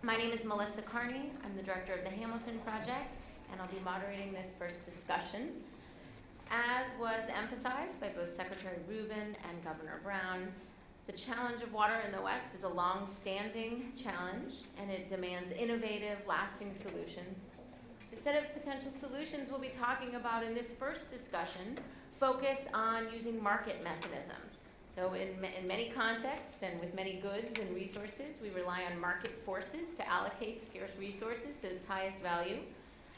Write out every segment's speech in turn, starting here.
My name is Melissa Kearney. I'm the director of the Hamilton Project, and I'll be moderating this first discussion. As was emphasized by both Secretary Rubin and Governor Brown, the challenge of water in the West is a long-standing challenge, and it demands innovative, lasting solutions. The set of potential solutions we'll be talking about in this first discussion focus on using market mechanisms. So in many contexts and with many goods and resources, we rely on market forces to allocate scarce resources to its highest value.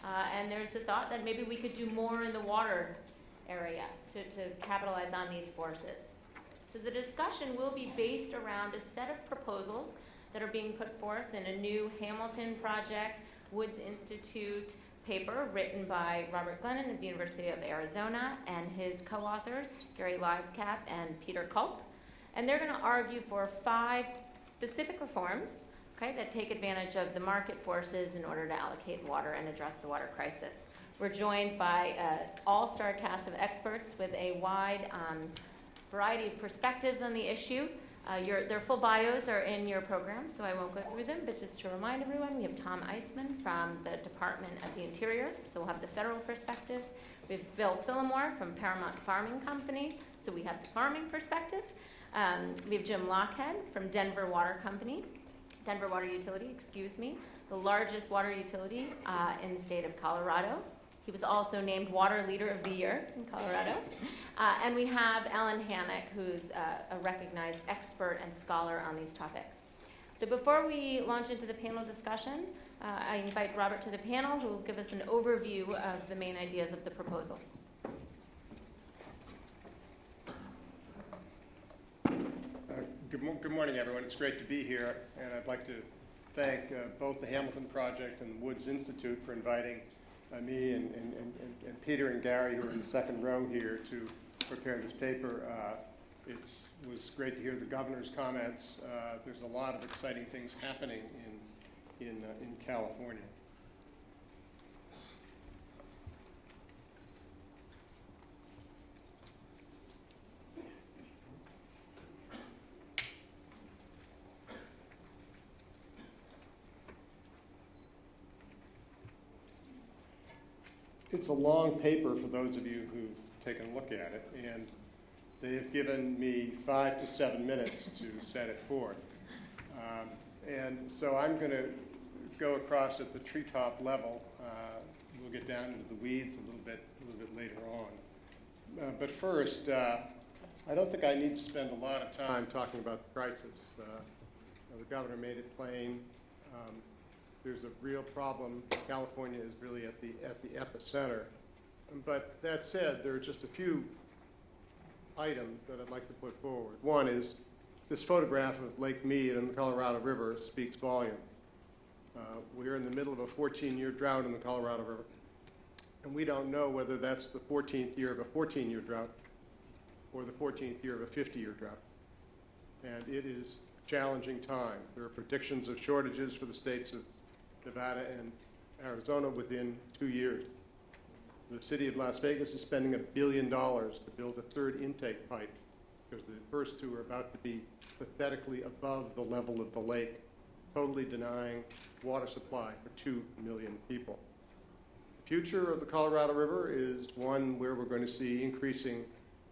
And there's the thought that maybe we could do more in the water area to capitalize on these forces. So the discussion will be based around a set of proposals that are being put forth in a new Hamilton Project Woods Institute paper written by Robert Glennon of the University of Arizona and his co-authors, Gary Leibkap and Peter Culp. And they're going to argue for 5 specific reforms, that take advantage of the market forces in order to allocate water and address the water crisis. We're joined by an all-star cast of experts with a wide variety of perspectives on the issue. Their full bios are in your program, so I won't go through them, but just to remind everyone, we have Tom Iseman from the Department of the Interior, so we'll have the federal perspective. We have Bill Phillimore from Paramount Farming Company, so we have the farming perspective. We have Jim Lochhead from Denver Water Utility, the largest water utility in the state of Colorado. He was also named Water Leader of the Year in Colorado. And we have Ellen Hanak, who's a recognized expert and scholar on these topics. So before we launch into the panel discussion, I invite Robert to the panel, who will give us an overview of the main ideas of the proposals. Good morning, everyone. It's great to be here, and I'd like to thank both the Hamilton Project and the Woods Institute for inviting me and Peter and Gary, who are in the second row here, to prepare this paper. It was great to hear the governor's comments. There's a lot of exciting things happening in California. It's a long paper for those of you who've taken a look at it, and they have given me 5 to 7 minutes to set it forth. And so I'm going to go across at the treetop level. We'll get down into the weeds a little bit later on. But first, I don't think I need to spend a lot of time talking about the crisis. The governor made it plain. There's a real problem. California is really at the epicenter. But that said, there are just a few items that I'd like to put forward. One is this photograph of Lake Mead and the Colorado River speaks volume. We're in the middle of a 14-year drought in the Colorado River. And we don't know whether that's the 14th year of a 14-year drought or the 14th year of a 50-year drought. And it is a challenging time. There are predictions of shortages for the states of Nevada and Arizona within 2 years. The city of Las Vegas is spending $1 billion to build a 3rd intake pipe because the first 2 are about to be pathetically above the level of the lake, totally denying water supply for 2 million people. The future of the Colorado River is one where we're going to see increasing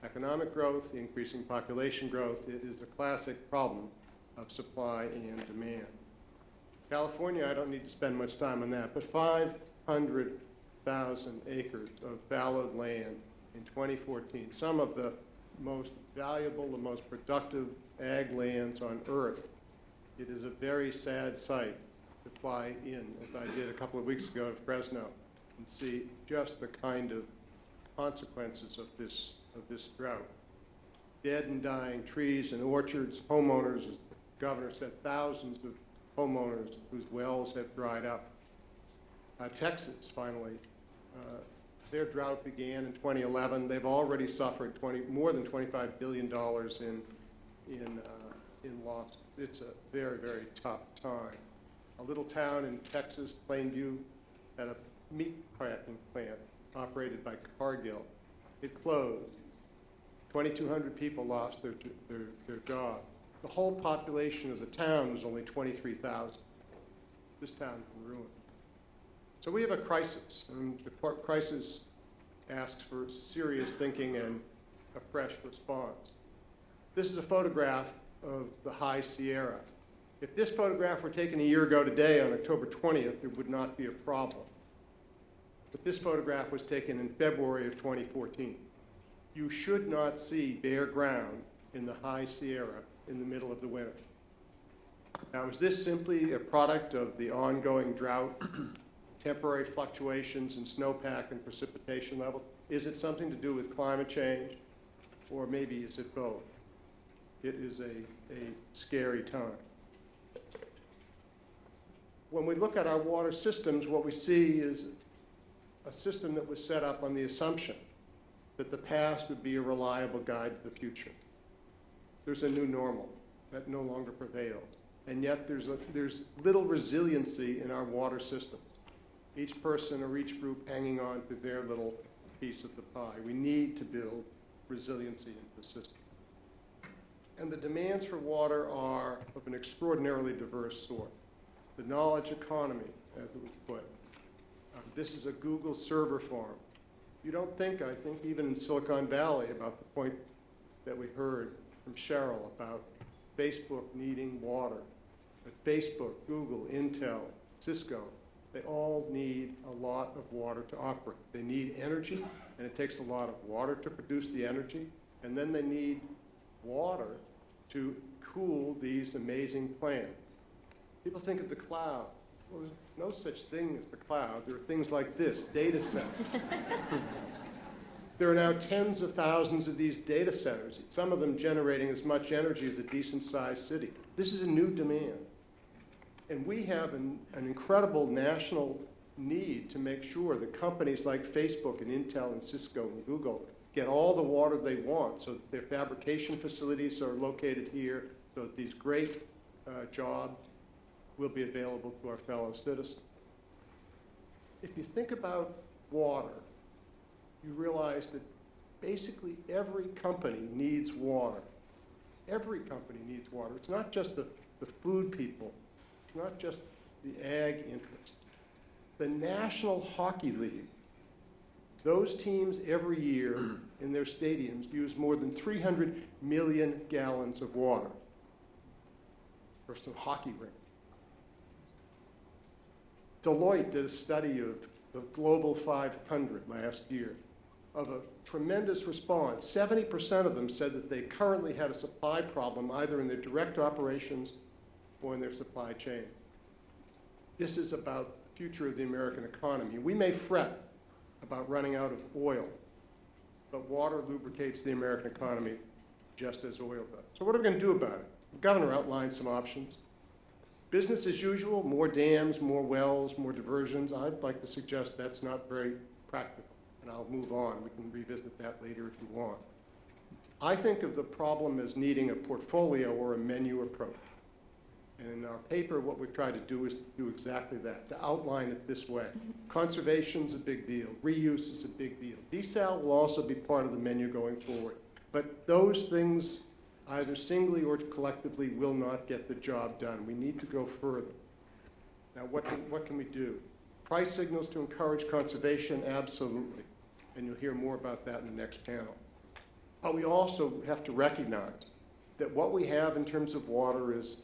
economic growth, increasing population growth. It is a classic problem of supply and demand. California, I don't need to spend much time on that, but 500,000 acres of fallowed land in 2014, some of the most valuable, the most productive ag lands on earth. It is a very sad sight to fly in, as I did a couple of weeks ago to Fresno, and see just the kind of consequences of this drought. Dead and dying trees and orchards, homeowners, as the governor said, thousands of homeowners whose wells have dried up. Texas, finally, their drought began in 2011. They've already suffered more than $25 billion in loss. It's a very, very tough time. A little town in Texas, Plainview, had a meat packing plant operated by Cargill. It closed. 2,200 people lost their job. The whole population of the town was only 23,000. this town's been ruined. So we have a crisis, and the crisis asks for serious thinking and a fresh response. This is a photograph of the High Sierra. If this photograph were taken a year ago today on October 20th, there would not be a problem. But this photograph was taken in February of 2014. You should not see bare ground in the High Sierra in the middle of the winter. Now, is this simply a product of the ongoing drought, temporary fluctuations in snowpack and precipitation levels? Is it something to do with climate change? Or maybe is it both? It is a scary time. When we look at our water systems, what we see is a system that was set up on the assumption that the past would be a reliable guide to the future. There's a new normal that no longer prevails. And yet there's little resiliency in our water systems. Each person or each group hanging on to their little piece of the pie. We need to build resiliency into the system. And the demands for water are of an extraordinarily diverse sort. The knowledge economy, as it was put. This is a Google server farm. You don't think, I think, even in Silicon Valley, about the point that we heard from Cheryl about Facebook needing water. But Facebook, Google, Intel, Cisco, they all need a lot of water to operate. They need energy, and it takes a lot of water to produce the energy, and then they need water to cool these amazing plants. People think of the cloud. Well, there's no such thing as the cloud. There are things like this, data centers. There are now tens of thousands of these data centers, some of them generating as much energy as a decent-sized city. This is a new demand. And we have an incredible national need to make sure that companies like Facebook and Intel and Cisco and Google get all the water they want so that their fabrication facilities are located here, so that these great jobs will be available to our fellow citizens. If you think about water, you realize that basically every company needs water. Every company needs water. It's not just the food people. It's not just the ag interest. The National Hockey League, those teams every year in their stadiums use more than 300 million gallons of water for some hockey rink. Deloitte did a study of the Global 500 last year of a tremendous response. 70% of them said that they currently had a supply problem either in their direct operations or in their supply chain. This is about the future of the American economy. We may fret about running out of oil, but water lubricates the American economy just as oil does. So what are we going to do about it? The governor outlined some options. Business as usual, more dams, more wells, more diversions. I'd like to suggest that's not very practical, and I'll move on. We can revisit that later if you want. I think of the problem as needing a portfolio or a menu approach. And in our paper, what we've tried to do is do exactly that, to outline it this way. Conservation's a big deal. Reuse is a big deal. Desal will also be part of the menu going forward. But those things, either singly or collectively, will not get the job done. We need to go further. Now, what can we do? Price signals to encourage conservation, absolutely. And you'll hear more about that in the next panel. But we also have to recognize that what we have in terms of water is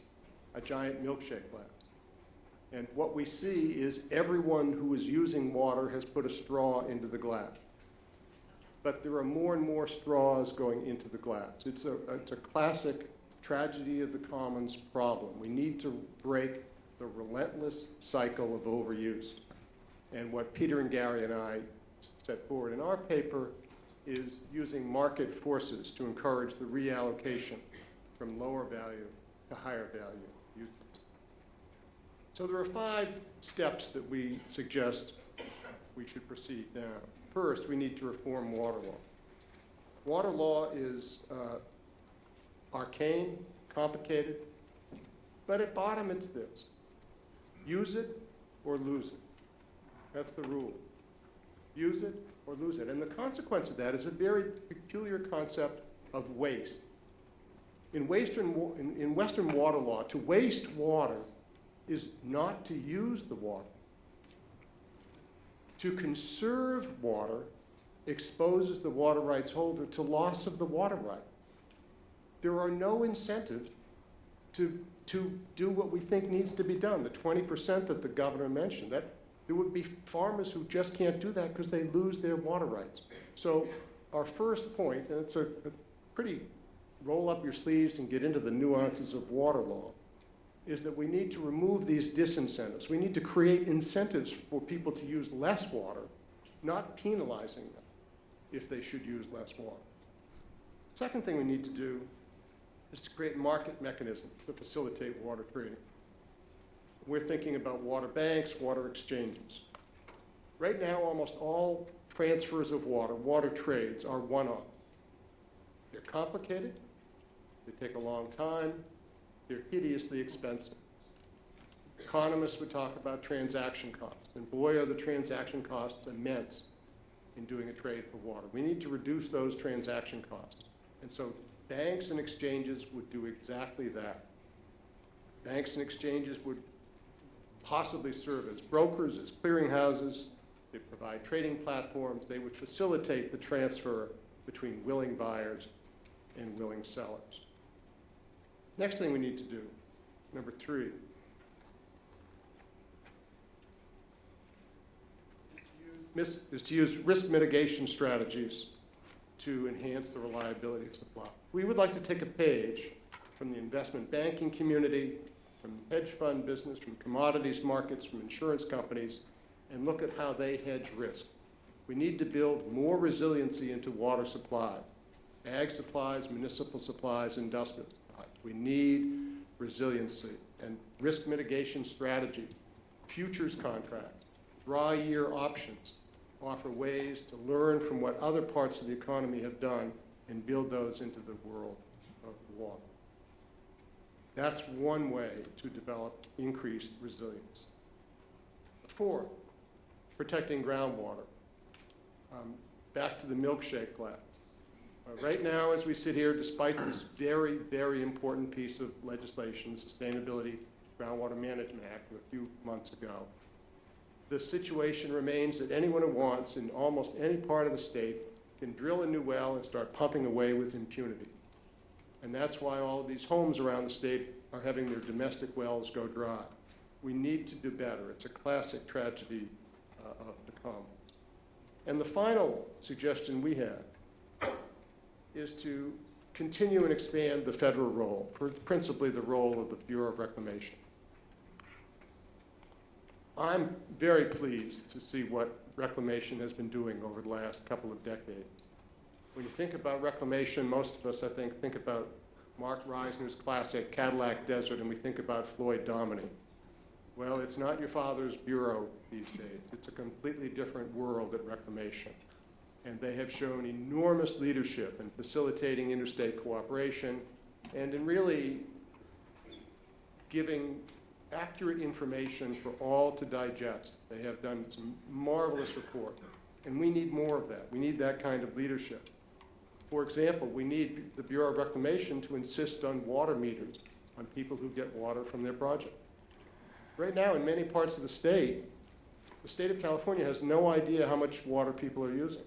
a giant milkshake glass. And what we see is everyone who is using water has put a straw into the glass. But there are more and more straws going into the glass. It's a classic tragedy of the commons problem. We need to break the relentless cycle of overuse. And what Peter and Gary and I set forward in our paper is using market forces to encourage the reallocation from lower value to higher value uses. So there are 5 steps that we suggest we should proceed now. First, we need to reform water law. Water law is arcane, complicated, but at bottom it's this: use it or lose it. That's the rule. Use it or lose it. And the consequence of that is a very peculiar concept of waste. In Western water law, to waste water is not to use the water. To conserve water exposes the water rights holder to loss of the water right. There are no incentives to do what we think needs to be done, the 20% that the governor mentioned. That there would be farmers who just can't do that because they lose their water rights. So our first point, and it's a pretty roll up your sleeves and get into the nuances of water law, is that we need to remove these disincentives. We need to create incentives for people to use less water, not penalizing them if they should use less water. Second thing we need to do is to create market mechanisms to facilitate water trading. We're thinking about water banks, water exchanges. Right now, almost all transfers of water, water trades, are one-off. They're complicated, they take a long time, they're hideously expensive. Economists would talk about transaction costs, and boy, are the transaction costs immense in doing a trade for water. We need to reduce those transaction costs. And so banks and exchanges would do exactly that. Banks and exchanges would possibly serve as brokers, as clearinghouses. They provide trading platforms. They would facilitate the transfer between willing buyers and willing sellers. Next thing we need to do, number 3, is to use risk mitigation strategies to enhance the reliability of supply. We would like to take a page from the investment banking community, from the hedge fund business, from commodities markets, from insurance companies, and look at how they hedge risk. We need to build more resiliency into water supply, ag supplies, municipal supplies, industrial supplies. We need resiliency and risk mitigation strategy, futures contracts, dry year options, offer ways to learn from what other parts of the economy have done and build those into the world of water. That's one way to develop increased resilience. 4, protecting groundwater. Back to the milkshake glass. Right now, as we sit here, despite this very, very important piece of legislation, Sustainability Groundwater Management Act a few months ago, the situation remains that anyone who wants in almost any part of the state can drill a new well and start pumping away with impunity. And that's why all of these homes around the state are having their domestic wells go dry. We need to do better. It's a classic tragedy to come. And the final suggestion we have is to continue and expand the federal role, principally the role of the Bureau of Reclamation. I'm very pleased to see what reclamation has been doing over the last couple of decades. When you think about reclamation, most of us, I think about Mark Reisner's classic Cadillac Desert, and we think about Floyd Dominy. Well, it's not your father's bureau these days. It's a completely different world at reclamation. And they have shown enormous leadership in facilitating interstate cooperation and in really giving accurate information for all to digest. They have done some marvelous report, and we need more of that. We need that kind of leadership. For example, we need the Bureau of Reclamation to insist on water meters on people who get water from their project. Right now, in many parts of the state of California has no idea how much water people are using,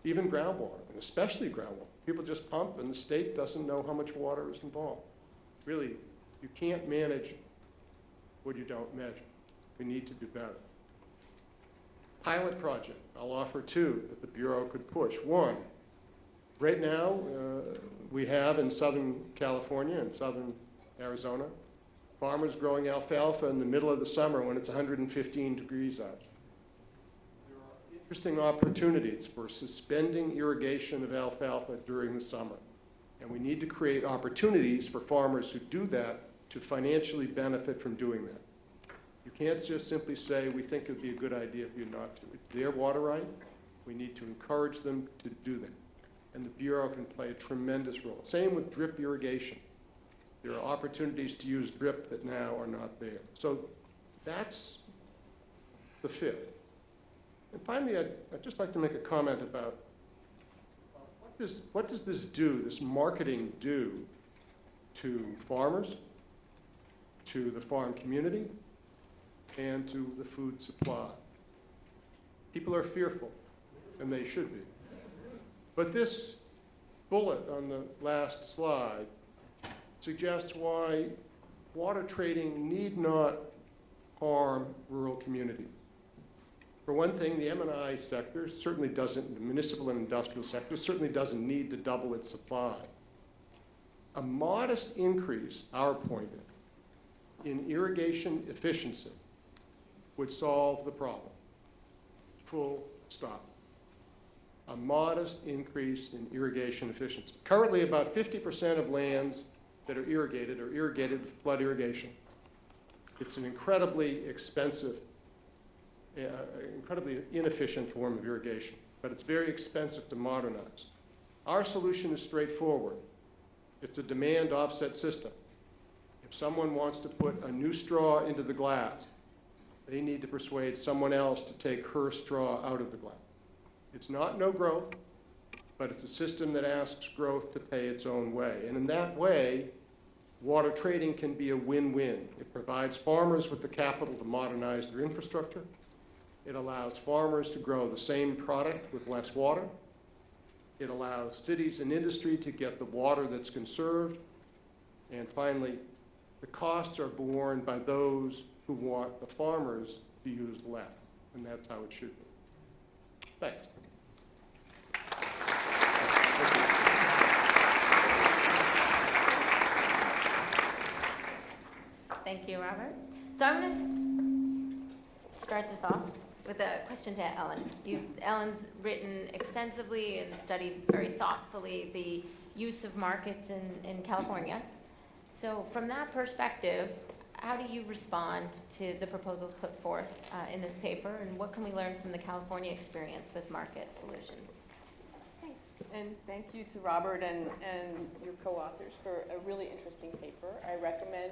even groundwater, and especially groundwater. People just pump, and the state doesn't know how much water is involved. Really, you can't manage what you don't measure. We need to do better. Pilot project, I'll offer 2 that the Bureau could push. 1, right now, we have in Southern California and Southern Arizona, farmers growing alfalfa in the middle of the summer when it's 115 degrees out. There are interesting opportunities for suspending irrigation of alfalfa during the summer. And we need to create opportunities for farmers who do that to financially benefit from doing that. You can't just simply say, we think it would be a good idea for you not to. It's their water right. We need to encourage them to do that. And the Bureau can play a tremendous role. Same with drip irrigation. There are opportunities to use drip that now are not there. So that's the 5th. And finally, I'd just like to make a comment about what does this do, this marketing do to farmers, to the farm community and to the food supply. People are fearful, and they should be. But this bullet on the last slide suggests why water trading need not harm rural community. For one thing, the M&I sector certainly doesn't, the municipal and industrial sector certainly doesn't need to double its supply. A modest increase, our point is, in irrigation efficiency would solve the problem. Full stop. A modest increase in irrigation efficiency. Currently, about 50% of lands that are irrigated with flood irrigation. It's an incredibly expensive, incredibly inefficient form of irrigation, but it's very expensive to modernize. Our solution is straightforward. It's a demand offset system. If someone wants to put a new straw into the glass, they need to persuade someone else to take her straw out of the glass. It's not no growth, but it's a system that asks growth to pay its own way. And in that way, water trading can be a win-win. It provides farmers with the capital to modernize their infrastructure. It allows farmers to grow the same product with less water. It allows cities and industry to get the water that's conserved. And finally, the costs are borne by those who want the farmers to use less. And that's how it should be. Thanks. Thank you, Robert. So I'm going to start this off with a question to Ellen. Ellen's written extensively and studied very thoughtfully the use of markets in California. So from that perspective, how do you respond to the proposals put forth in this paper, and what can we learn from the California experience with market solutions? Thanks. And thank you to Robert and your co-authors for a really interesting paper. I recommend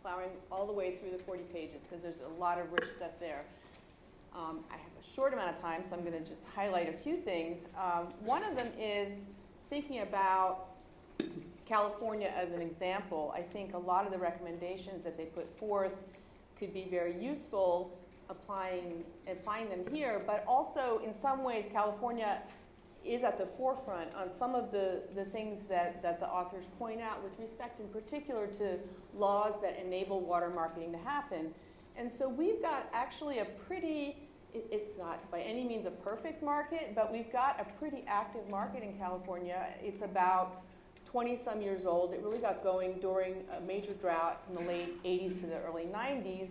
plowing all the way through the 40 pages because there's a lot of rich stuff there. I have a short amount of time, so I'm going to just highlight a few things. One of them is thinking about California as an example. I think a lot of the recommendations that they put forth could be very useful applying them here, but also in some ways California is at the forefront on some of the things that the authors point out with respect in particular to laws that enable water marketing to happen. And so we've got actually a pretty, it's not by any means a perfect market, but we've got a pretty active market in California. It's about 20-some years old. It really got going during a major drought from the late 80s to the early 90s,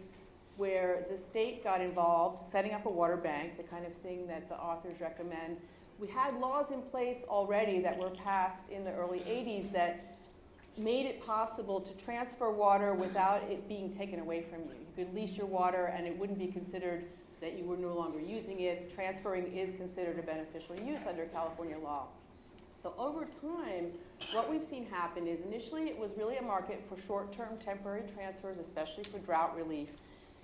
where the state got involved, setting up a water bank, the kind of thing that the authors recommend. We had laws in place already that were passed in the early 80s that made it possible to transfer water without it being taken away from you. You could lease your water and it wouldn't be considered that you were no longer using it. Transferring is considered a beneficial use under California law. So over time, what we've seen happen is initially it was really a market for short-term temporary transfers, especially for drought relief.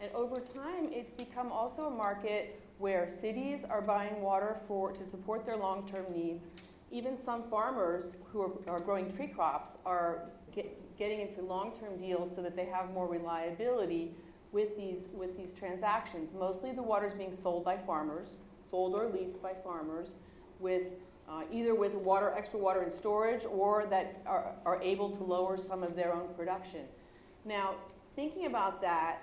And over time, it's become also a market where cities are buying water to support their long-term needs. Even some farmers who are growing tree crops are getting into long-term deals so that they have more reliability with these transactions. Mostly the water is being sold by farmers, sold or leased by farmers, with either with extra water in storage or that are able to lower some of their own production. Now, thinking about that,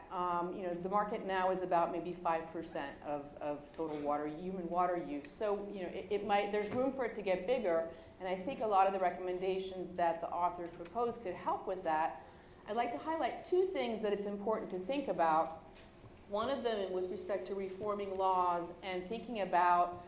the market now is about maybe 5% of total human water use. So, there's room for it to get bigger, and I think a lot of the recommendations that the authors propose could help with that. I'd like to highlight two things that it's important to think about. One of them with respect to reforming laws and thinking about,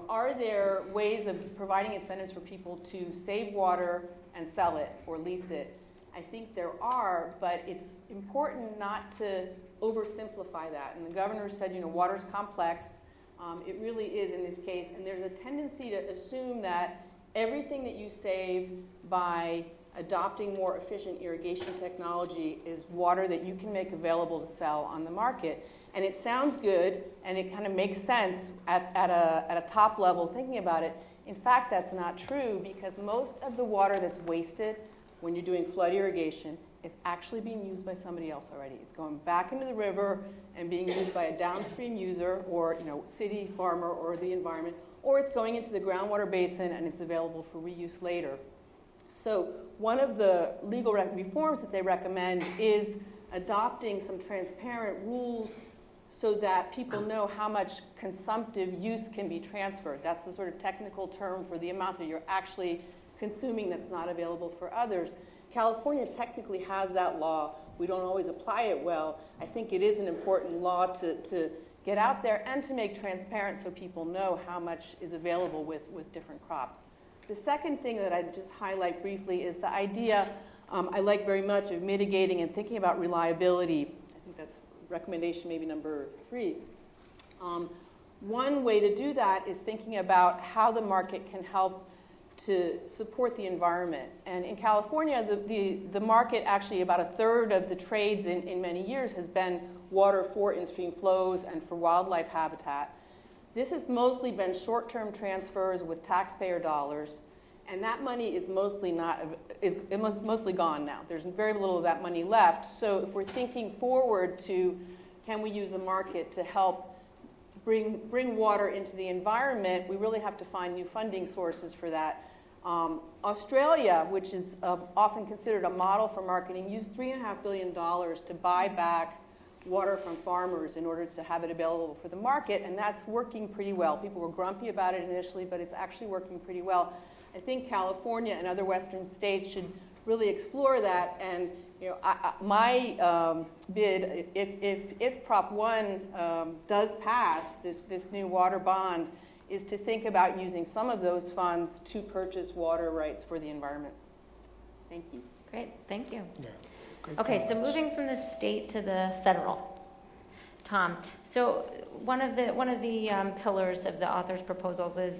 are there ways of providing incentives for people to save water and sell it or lease it? I think there are, but it's important not to oversimplify that. And the governor said, water's complex. It really is in this case. And there's a tendency to assume that everything that you save by adopting more efficient irrigation technology is water that you can make available to sell on the market. And it sounds good, and it kind of makes sense at a top level thinking about it. In fact, that's not true, because most of the water that's wasted when you're doing flood irrigation is actually being used by somebody else already. It's going back into the river and being used by a downstream user or city, farmer, or the environment, or it's going into the groundwater basin and it's available for reuse later. So one of the legal reforms that they recommend is adopting some transparent rules so that people know how much consumptive use can be transferred. That's the sort of technical term for the amount that you're actually consuming that's not available for others. California technically has that law. We don't always apply it well. I think it is an important law to get out there and to make transparent so people know how much is available with different crops. The second thing that I'd just highlight briefly is the idea I like very much of mitigating and thinking about reliability. I think that's recommendation maybe number 3. One way to do that is thinking about how the market can help to support the environment. And in California, the market, actually about a third of the trades in many years has been water for in-stream flows and for wildlife habitat. This has mostly been short-term transfers with taxpayer dollars, and that money is mostly mostly gone now. There's very little of that money left. So if we're thinking forward to, can we use the market to help bring water into the environment, we really have to find new funding sources for that. Australia, which is often considered a model for marketing, used $3.5 billion to buy back water from farmers in order to have it available for the market, and that's working pretty well. People were grumpy about it initially, but it's actually working pretty well. I think California and other Western states should really explore that, and my bid, if Prop 1 does pass, this new water bond, is to think about using some of those funds to purchase water rights for the environment. Thank you. Great, thank you. Yeah. Okay, so moving from the state to the federal. Tom, so one of the pillars of the author's proposals is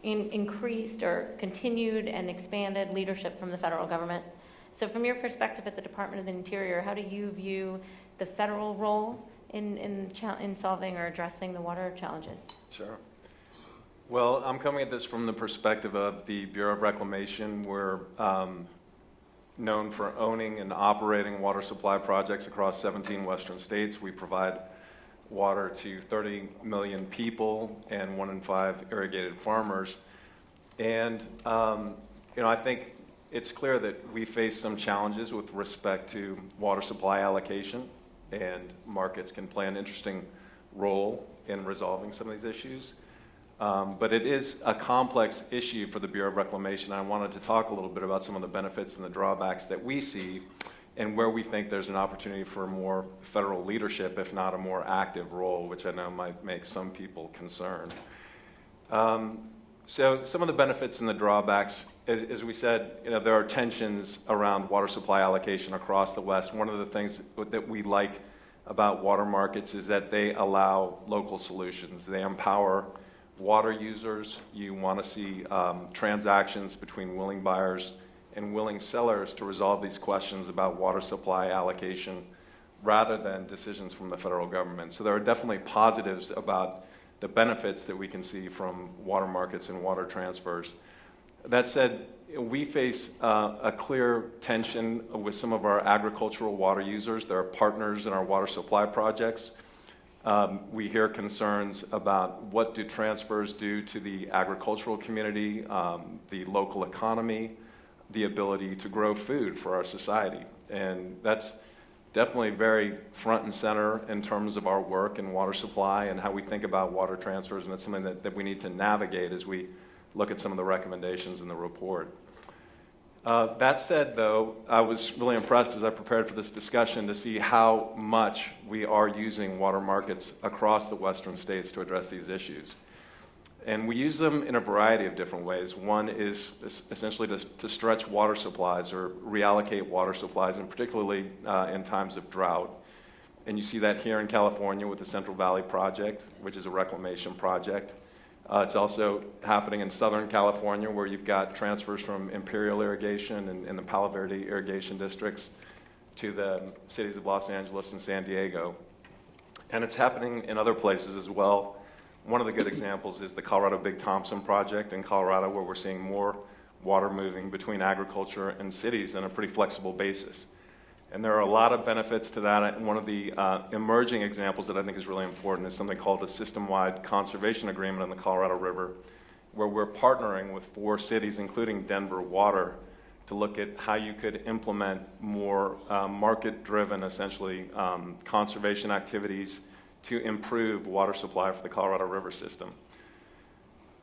increased or continued and expanded leadership from the federal government. So from your perspective at the Department of the Interior, how do you view the federal role in solving or addressing the water challenges? Sure. Well, I'm coming at this from the perspective of the Bureau of Reclamation. We're known for owning and operating water supply projects across 17 western states. We provide water to 30 million people and 1 in 5 irrigated farmers. And I think it's clear that we face some challenges with respect to water supply allocation, and markets can play an interesting role in resolving some of these issues. But it is a complex issue for the Bureau of Reclamation. I wanted to talk a little bit about some of the benefits and the drawbacks that we see and where we think there's an opportunity for more federal leadership, if not a more active role, which I know might make some people concerned. So some of the benefits and the drawbacks, as we said, there are tensions around water supply allocation across the West. One of the things that we like about water markets is that they allow local solutions. They empower water users. You want to see transactions between willing buyers and willing sellers to resolve these questions about water supply allocation rather than decisions from the federal government. So there are definitely positives about the benefits that we can see from water markets and water transfers. That said, we face a clear tension with some of our agricultural water users. They're partners in our water supply projects. We hear concerns about what do transfers do to the agricultural community, the local economy, the ability to grow food for our society. And that's definitely very front and center in terms of our work in water supply and how we think about water transfers, and that's something that we need to navigate as we look at some of the recommendations in the report. That said, though, I was really impressed as I prepared for this discussion to see how much we are using water markets across the western states to address these issues. And we use them in a variety of different ways. One is essentially to stretch water supplies or reallocate water supplies, and particularly in times of drought. And you see that here in California with the Central Valley Project, which is a reclamation project. It's also happening in Southern California, where you've got transfers from Imperial Irrigation and the Palo Verde irrigation districts to the cities of Los Angeles and San Diego. And it's happening in other places as well. One of the good examples is the Colorado Big Thompson project in Colorado, where we're seeing more water moving between agriculture and cities on a pretty flexible basis. And there are a lot of benefits to that. And one of the emerging examples that I think is really important is something called a system-wide conservation agreement on the Colorado River, where we're partnering with 4 cities, including Denver Water, to look at how you could implement more market-driven, essentially, conservation activities to improve water supply for the Colorado River system.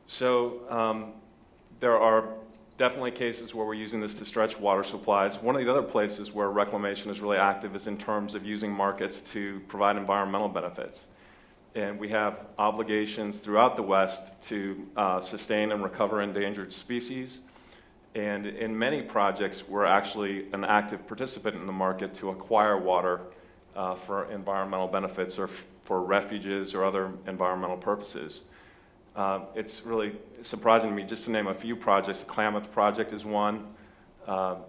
So there are definitely cases where we're using this to stretch water supplies. One of the other places where reclamation is really active is in terms of using markets to provide environmental benefits. And we have obligations throughout the West to sustain and recover endangered species. And in many projects, we're actually an active participant in the market to acquire water for environmental benefits or for refuges or other environmental purposes. It's really surprising to me, just to name a few projects. The Klamath Project is one.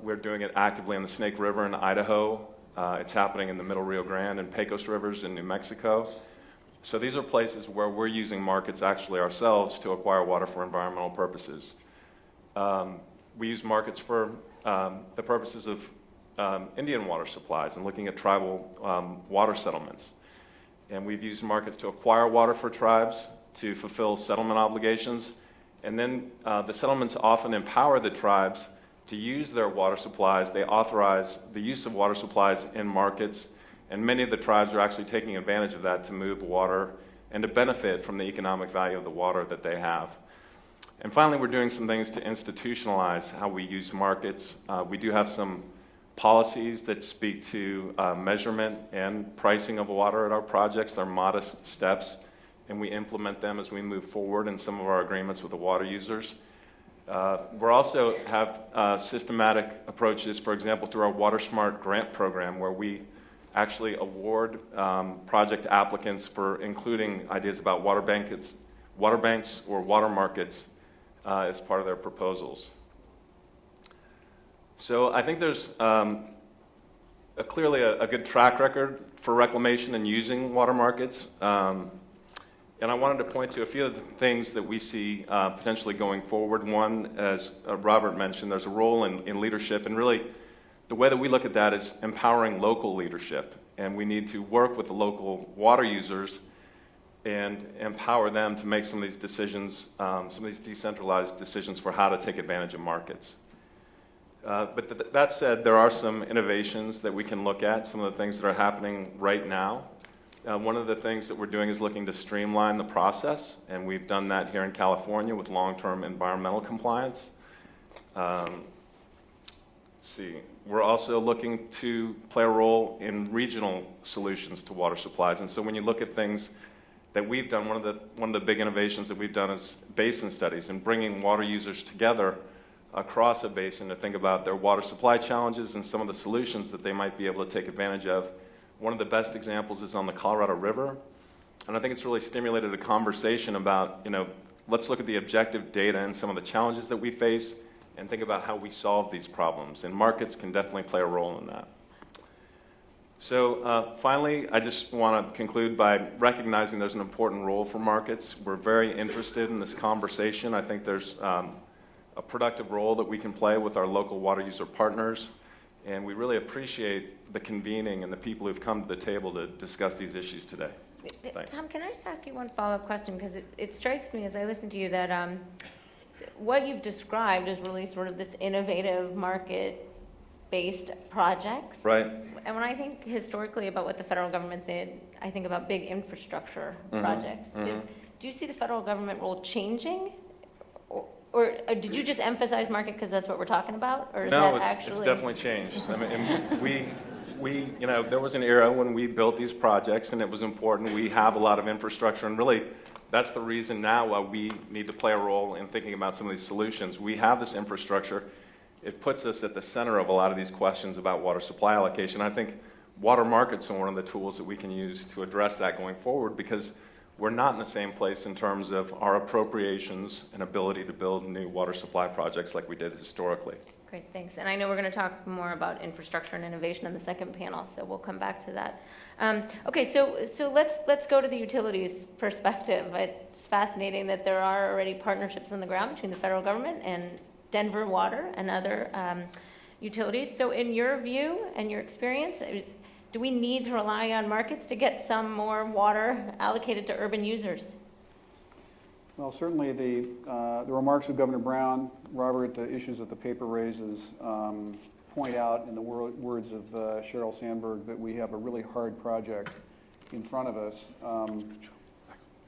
We're doing it actively in the Snake River in Idaho. It's happening in the Middle Rio Grande and Pecos Rivers in New Mexico. So these are places where we're using markets actually ourselves to acquire water for environmental purposes. We use markets for the purposes of Indian water supplies and looking at tribal water settlements. And we've used markets to acquire water for tribes to fulfill settlement obligations. And then the settlements often empower the tribes to use their water supplies. They authorize the use of water supplies in markets, and many of the tribes are actually taking advantage of that to move water and to benefit from the economic value of the water that they have. And finally, we're doing some things to institutionalize how we use markets. We do have some policies that speak to measurement and pricing of water at our projects. They're modest steps, and we implement them as we move forward in some of our agreements with the water users. We also have systematic approaches, for example, through our Water Smart grant program, where we actually award project applicants for including ideas about water banks or water markets as part of their proposals. So I think there's clearly a good track record for reclamation and using water markets. And I wanted to point to a few of the things that we see potentially going forward. One, as Robert mentioned, there's a role in leadership, and really the way that we look at that is empowering local leadership. And we need to work with the local water users and empower them to make some of these decisions, some of these decentralized decisions for how to take advantage of markets. But that said, there are some innovations that we can look at, some of the things that are happening right now. One of the things that we're doing is looking to streamline the process, and we've done that here in California with long-term environmental compliance. Let's see. We're also looking to play a role in regional solutions to water supplies. And so when you look at things that we've done, one of the big innovations that we've done is basin studies and bringing water users together across a basin to think about their water supply challenges and some of the solutions that they might be able to take advantage of. One of the best examples is on the Colorado River, and I think it's really stimulated a conversation about, let's look at the objective data and some of the challenges that we face and think about how we solve these problems, and markets can definitely play a role in that. So finally, I just want to conclude by recognizing there's an important role for markets. We're very interested in this conversation. I think there's a productive role that we can play with our local water user partners, and we really appreciate the convening and the people who've come to the table to discuss these issues today. Thanks. Tom, can I just ask you one follow-up question? Because it strikes me as I listen to you that what you've described is really sort of this innovative market-based projects. Right. And when I think historically about what the federal government did, I think about big infrastructure projects. Do you see the federal government role changing? Or did you just emphasize market because that's what we're talking about? Or is no, that it's definitely changed. I mean, there was an era when we built these projects, and it was important. We have a lot of infrastructure, and really, that's the reason now why we need to play a role in thinking about some of these solutions. We have this infrastructure. It puts us at the center of a lot of these questions about water supply allocation. I think water markets are one of the tools that we can use to address that going forward, because we're not in the same place in terms of our appropriations and ability to build new water supply projects like we did historically. Great, thanks. And I know we're going to talk more about infrastructure and innovation in the second panel, so we'll come back to that. Okay, so let's go to the utilities perspective. It's fascinating that there are already partnerships on the ground between the federal government and Denver Water and other utilities. So in your view and your experience, do we need to rely on markets to get some more water allocated to urban users? Well, certainly the remarks of Governor Brown, Robert, the issues that the paper raises point out, in the words of Sheryl Sandberg, that we have a really hard project in front of us.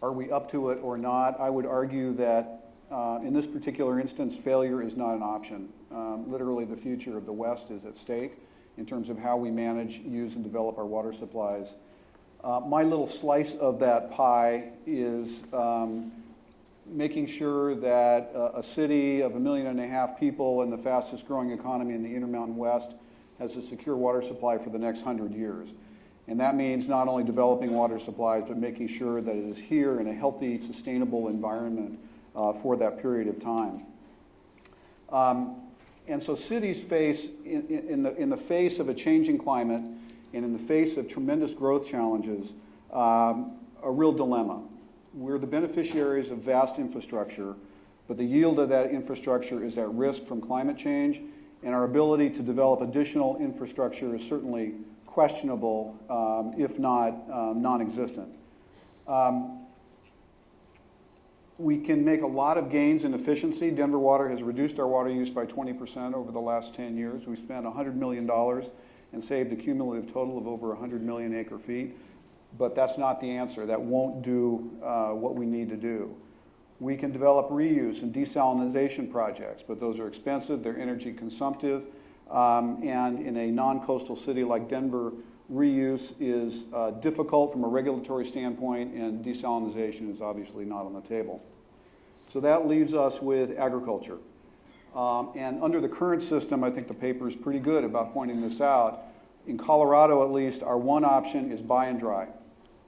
Are we up to it or not? I would argue that in this particular instance, failure is not an option. Literally, the future of the West is at stake in terms of how we manage, use, and develop our water supplies. My little slice of that pie is making sure that a city of 1.5 million people and the fastest growing economy in the Intermountain West has a secure water supply for the next 100 years. And that means not only developing water supplies, but making sure that it is here in a healthy, sustainable environment for that period of time. And so cities face, in the face of a changing climate and in the face of tremendous growth challenges, a real dilemma. We're the beneficiaries of vast infrastructure, but the yield of that infrastructure is at risk from climate change, and our ability to develop additional infrastructure is certainly questionable, if not non-existent. We can make a lot of gains in efficiency. Denver Water has reduced our water use by 20% over the last 10 years. We've spent $100 million and saved a cumulative total of over 100 million acre feet. But that's not the answer. That won't do what we need to do. We can develop reuse and desalination projects, but those are expensive, they're energy consumptive, and in a non-coastal city like Denver, reuse is difficult from a regulatory standpoint, and desalination is obviously not on the table. So that leaves us with agriculture. And under the current system, I think the paper is pretty good about pointing this out. In Colorado, at least, our one option is buy and dry.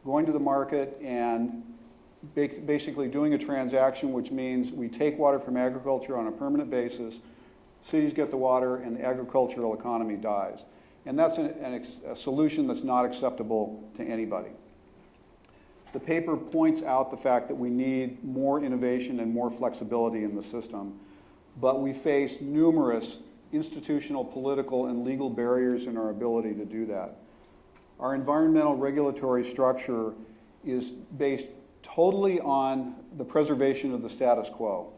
Going to the market and basically doing a transaction, which means we take water from agriculture on a permanent basis, cities get the water, and the agricultural economy dies. And that's a solution that's not acceptable to anybody. The paper points out the fact that we need more innovation and more flexibility in the system, but we face numerous institutional, political, and legal barriers in our ability to do that. Our environmental regulatory structure is based totally on the preservation of the status quo.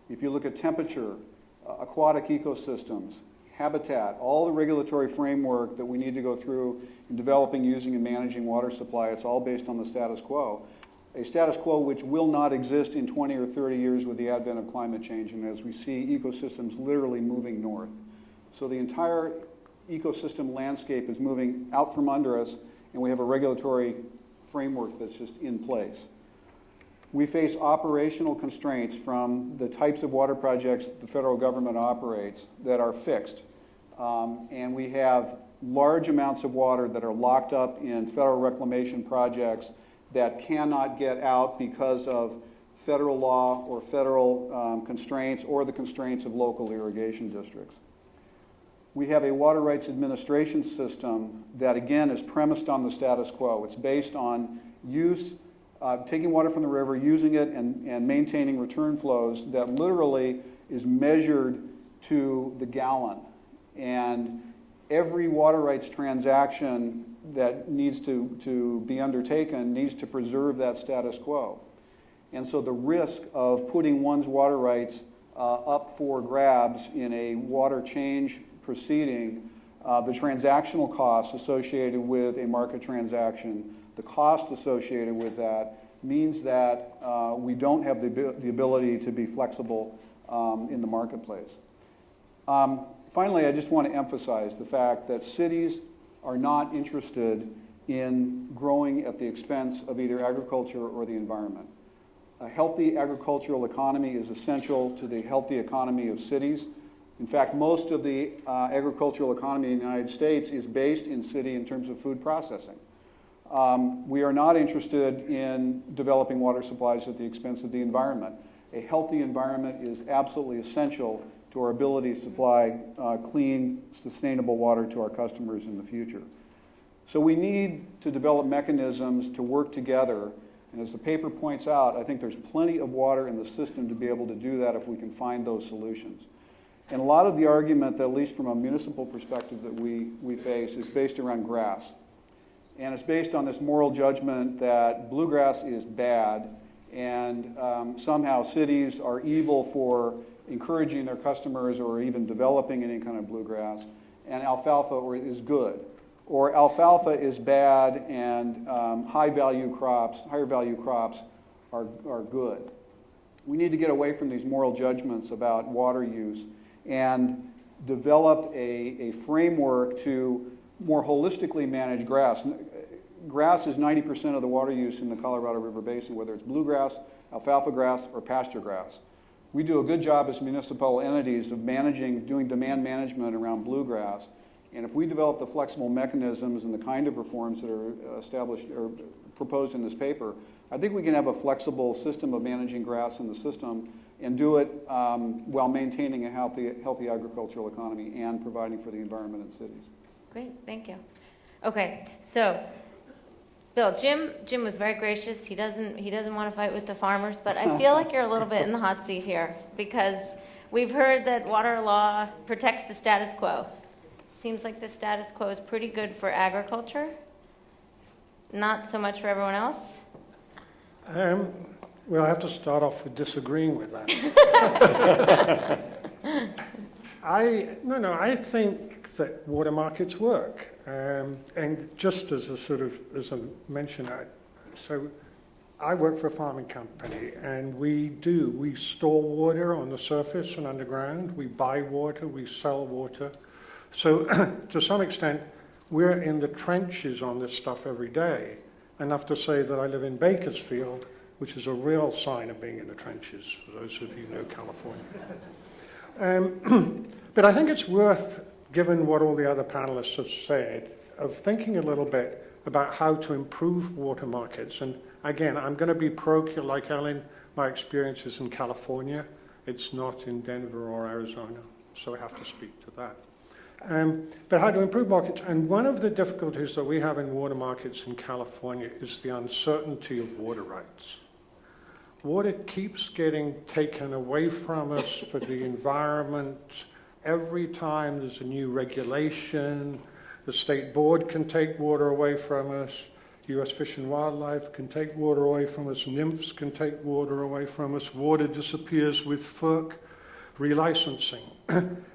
If you look at temperature, aquatic ecosystems, habitat, all the regulatory framework that we need to go through in developing, using, and managing water supply, it's all based on the status quo. A status quo which will not exist in 20 or 30 years with the advent of climate change, and as we see ecosystems literally moving north. So the entire ecosystem landscape is moving out from under us, and we have a regulatory framework that's just in place. We face operational constraints from the types of water projects the federal government operates that are fixed. And we have large amounts of water that are locked up in federal reclamation projects that cannot get out because of federal law or federal constraints or the constraints of local irrigation districts. We have a water rights administration system that, again, is premised on the status quo. It's based on use, taking water from the river, using it, and maintaining return flows that literally is measured to the gallon. And every water rights transaction that needs to be undertaken needs to preserve that status quo. And so the risk of putting one's water rights up for grabs in a water change proceeding, the transactional costs associated with a market transaction, the cost associated with that means that we don't have the ability to be flexible in the marketplace. Finally, I just want to emphasize the fact that cities are not interested in growing at the expense of either agriculture or the environment. A healthy agricultural economy is essential to the healthy economy of cities. In fact, most of the agricultural economy in the United States is based in city in terms of food processing. We are not interested in developing water supplies at the expense of the environment. A healthy environment is absolutely essential to our ability to supply clean, sustainable water to our customers in the future. So we need to develop mechanisms to work together. And as the paper points out, I think there's plenty of water in the system to be able to do that if we can find those solutions. And a lot of the argument, at least from a municipal perspective, that we face is based around grass. And it's based on this moral judgment that bluegrass is bad, and somehow cities are evil for encouraging their customers or even developing any kind of bluegrass, and alfalfa is good. Or alfalfa is bad and higher value crops are good. We need to get away from these moral judgments about water use and develop a framework to more holistically manage grass. Grass is 90% of the water use in the Colorado River Basin, whether it's bluegrass, alfalfa grass, or pasture grass. We do a good job as municipal entities of doing demand management around bluegrass. And if we develop the flexible mechanisms and the kind of reforms that are established or proposed in this paper, I think we can have a flexible system of managing grass in the system and do it while maintaining a healthy agricultural economy and providing for the environment in cities. Great, thank you. Okay, so Bill, Jim was very gracious. He doesn't want to fight with the farmers, but I feel like you're a little bit in the hot seat here because we've heard that water law protects the status quo. Seems like the status quo is pretty good for agriculture, not so much for everyone else. Well, I have to start off with disagreeing with that. I think that water markets work. And just as a mention, I work for a farming company, and we store water on the surface and underground. We buy water, we sell water. So to some extent, we're in the trenches on this stuff every day. Enough to say that I live in Bakersfield, which is a real sign of being in the trenches, for those of you who know California. But I think it's worth, given what all the other panelists have said, of thinking a little bit about how to improve water markets. And again, I'm going to be parochial like Ellen. My experience is in California. It's not in Denver or Arizona, so I have to speak to that. But how to improve markets. And one of the difficulties that we have in water markets in California is the uncertainty of water rights. Water keeps getting taken away from us for the environment. Every time there's a new regulation, the state board can take water away from us. U.S. Fish and Wildlife can take water away from us. NIMFs can take water away from us. Water disappears with FERC relicensing.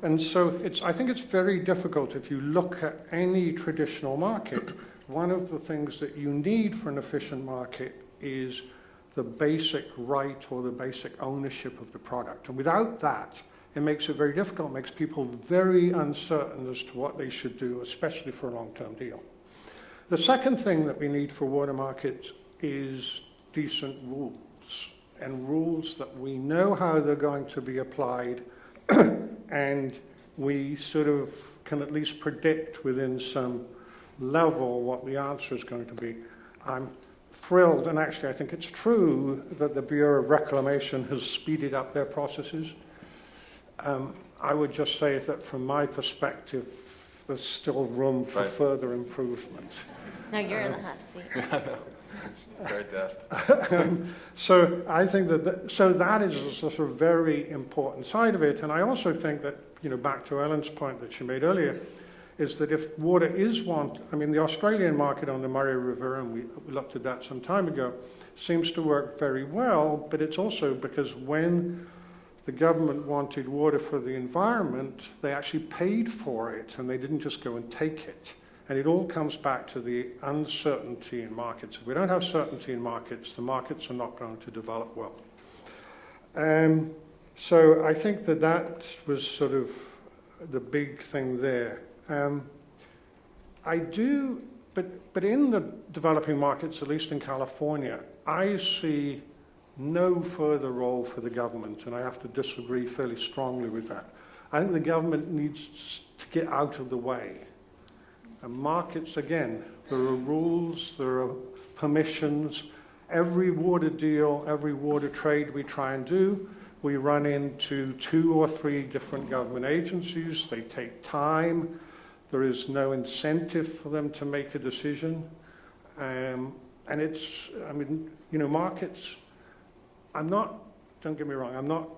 And so I think it's very difficult if you look at any traditional market. One of the things that you need for an efficient market is the basic right or the basic ownership of the product. And without that, it makes it very difficult, makes people very uncertain as to what they should do, especially for a long-term deal. The second thing that we need for water markets is decent rules, and rules that we know how they're going to be applied, and we sort of can at least predict within some level what the answer is going to be. I'm thrilled, and actually I think it's true, that the Bureau of Reclamation has speeded up their processes. I would just say that from my perspective, there's still room for further improvement. No, you're in the hot seat. It's very deft. So I think that is a sort of very important side of it. And I also think that, back to Ellen's point that she made earlier, is that if water is the Australian market on the Murray River, and we looked at that some time ago, seems to work very well, but it's also because when the government wanted water for the environment, they actually paid for it, and they didn't just go and take it. And it all comes back to the uncertainty in markets. If we don't have certainty in markets, the markets are not going to develop well. So I think that was sort of the big thing there. But in the developing markets, at least in California, I see no further role for the government, and I have to disagree fairly strongly with that. I think the government needs to get out of the way. And markets, again, there are rules, there are permissions. Every water deal, every water trade we try and do, we run into 2 or 3 different government agencies. They take time. There is no incentive for them to make a decision. And markets, don't get me wrong, I'm not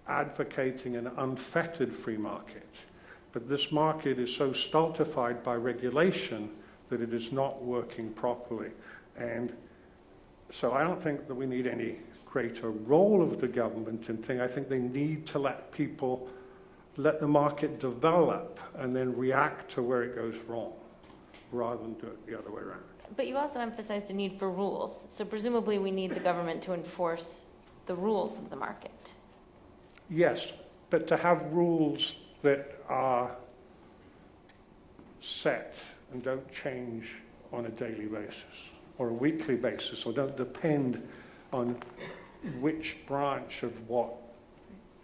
advocating an unfettered free market. But this market is so stultified by regulation that it is not working properly. And so I don't think that we need any greater role of the government in things. I think they need to let the market develop and then react to where it goes wrong, rather than do it the other way around. But you also emphasized a need for rules. So presumably we need the government to enforce the rules of the market. Yes, but to have rules that are set and don't change on a daily basis or a weekly basis, or don't depend on which branch of what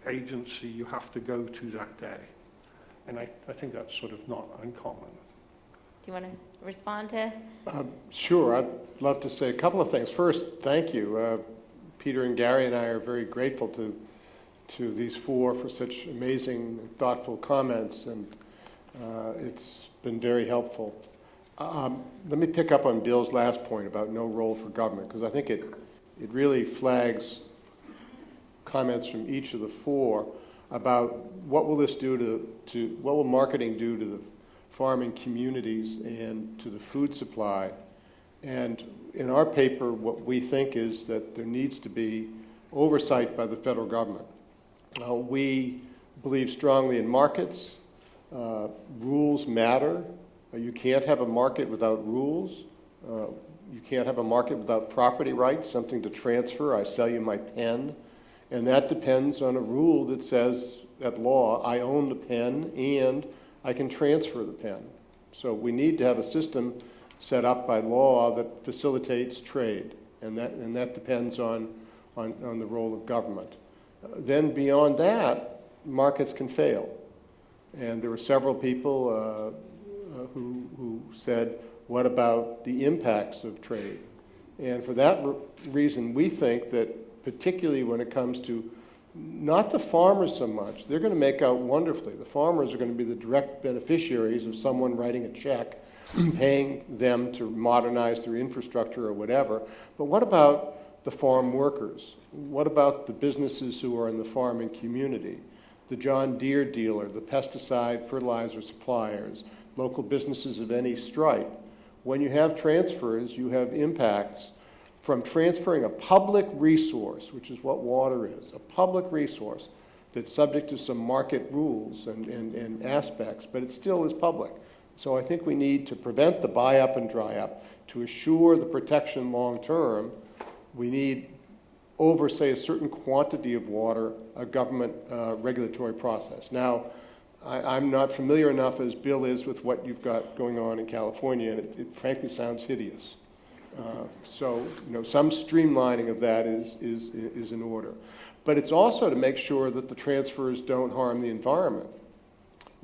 agency you have to go to that day. And I think that's sort of not uncommon. Do you want to respond to? Sure, I'd love to say a couple of things. First, thank you. Peter and Gary and I are very grateful to these four for such amazing, thoughtful comments, and it's been very helpful. Let me pick up on Bill's last point about no role for government, because I think it really flags comments from each of the four about what will this do what will marketing do to the farming communities and to the food supply. And in our paper, what we think is that there needs to be oversight by the federal government. We believe strongly in markets. Rules matter. You can't have a market without rules. You can't have a market without property rights, something to transfer. I sell you my pen. And that depends on a rule that says, at law, I own the pen and I can transfer the pen. So we need to have a system set up by law that facilitates trade. And that depends on the role of government. Then beyond that, markets can fail. And there were several people who said, what about the impacts of trade? And for that reason, we think that particularly when it comes to not the farmers so much, they're going to make out wonderfully. The farmers are going to be the direct beneficiaries of someone writing a check, paying them to modernize their infrastructure or whatever. But what about the farm workers? What about the businesses who are in the farming community? The John Deere dealer, the pesticide fertilizer suppliers, local businesses of any stripe. When you have transfers, you have impacts from transferring a public resource, which is what water is, a public resource that's subject to some market rules and aspects, but it still is public. So I think we need to prevent the buy up and dry up. To assure the protection long term, we need, over, say, a certain quantity of water, a government regulatory process. Now, I'm not familiar enough, as Bill is, with what you've got going on in California, and it frankly sounds hideous. So, some streamlining of that is in order. But it's also to make sure that the transfers don't harm the environment.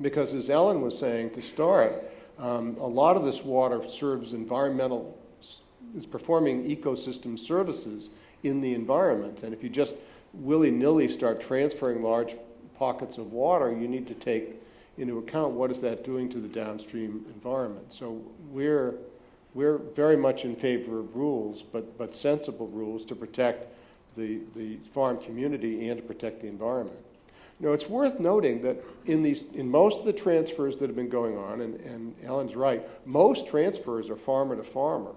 Because as Ellen was saying to start, a lot of this water serves is performing ecosystem services in the environment. And if you just willy-nilly start transferring large pockets of water, you need to take into account what is that doing to the downstream environment. So we're very much in favor of rules, but sensible rules to protect the farm community and to protect the environment. It's worth noting that in most of the transfers that have been going on, and Ellen's right, most transfers are farmer to farmer,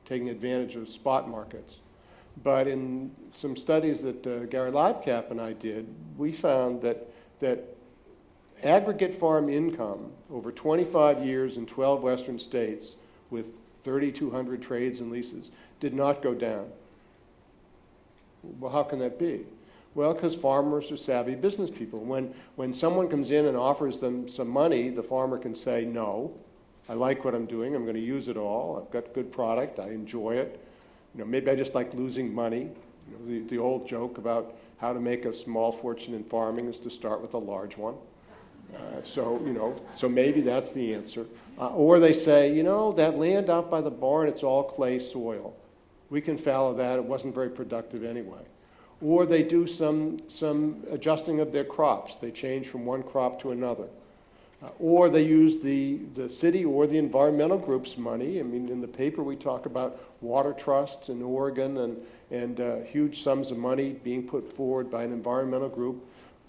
taking advantage of spot markets. But in some studies that Gary Leibkap and I did, we found that aggregate farm income over 25 years in 12 western states with 3,200 trades and leases did not go down. Well, how can that be? Well, because farmers are savvy business people. When someone comes in and offers them some money, the farmer can say, no, I like what I'm doing, I'm going to use it all, I've got good product, I enjoy it. Maybe I just like losing money. The old joke about how to make a small fortune in farming is to start with a large one. So maybe that's the answer. Or they say, that land out by the barn, it's all clay soil. We can fallow that, it wasn't very productive anyway. Or they do some adjusting of their crops. They change from one crop to another. Or they use the city or the environmental group's money. I mean, in the paper we talk about water trusts in Oregon and huge sums of money being put forward by an environmental group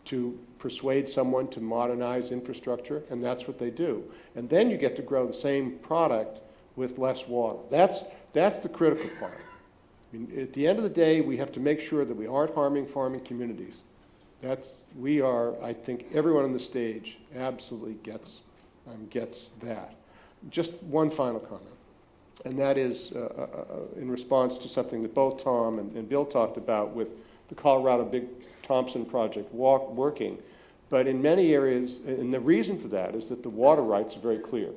to persuade someone to modernize infrastructure, and that's what they do. And then you get to grow the same product with less water. That's the critical part. I mean, at the end of the day, we have to make sure that we aren't harming farming communities. I think everyone on the stage absolutely gets that. Just one final comment, and that is in response to something that both Tom and Bill talked about with the Colorado Big Thompson project working. But in many areas, and the reason for that is that the water rights are very clear.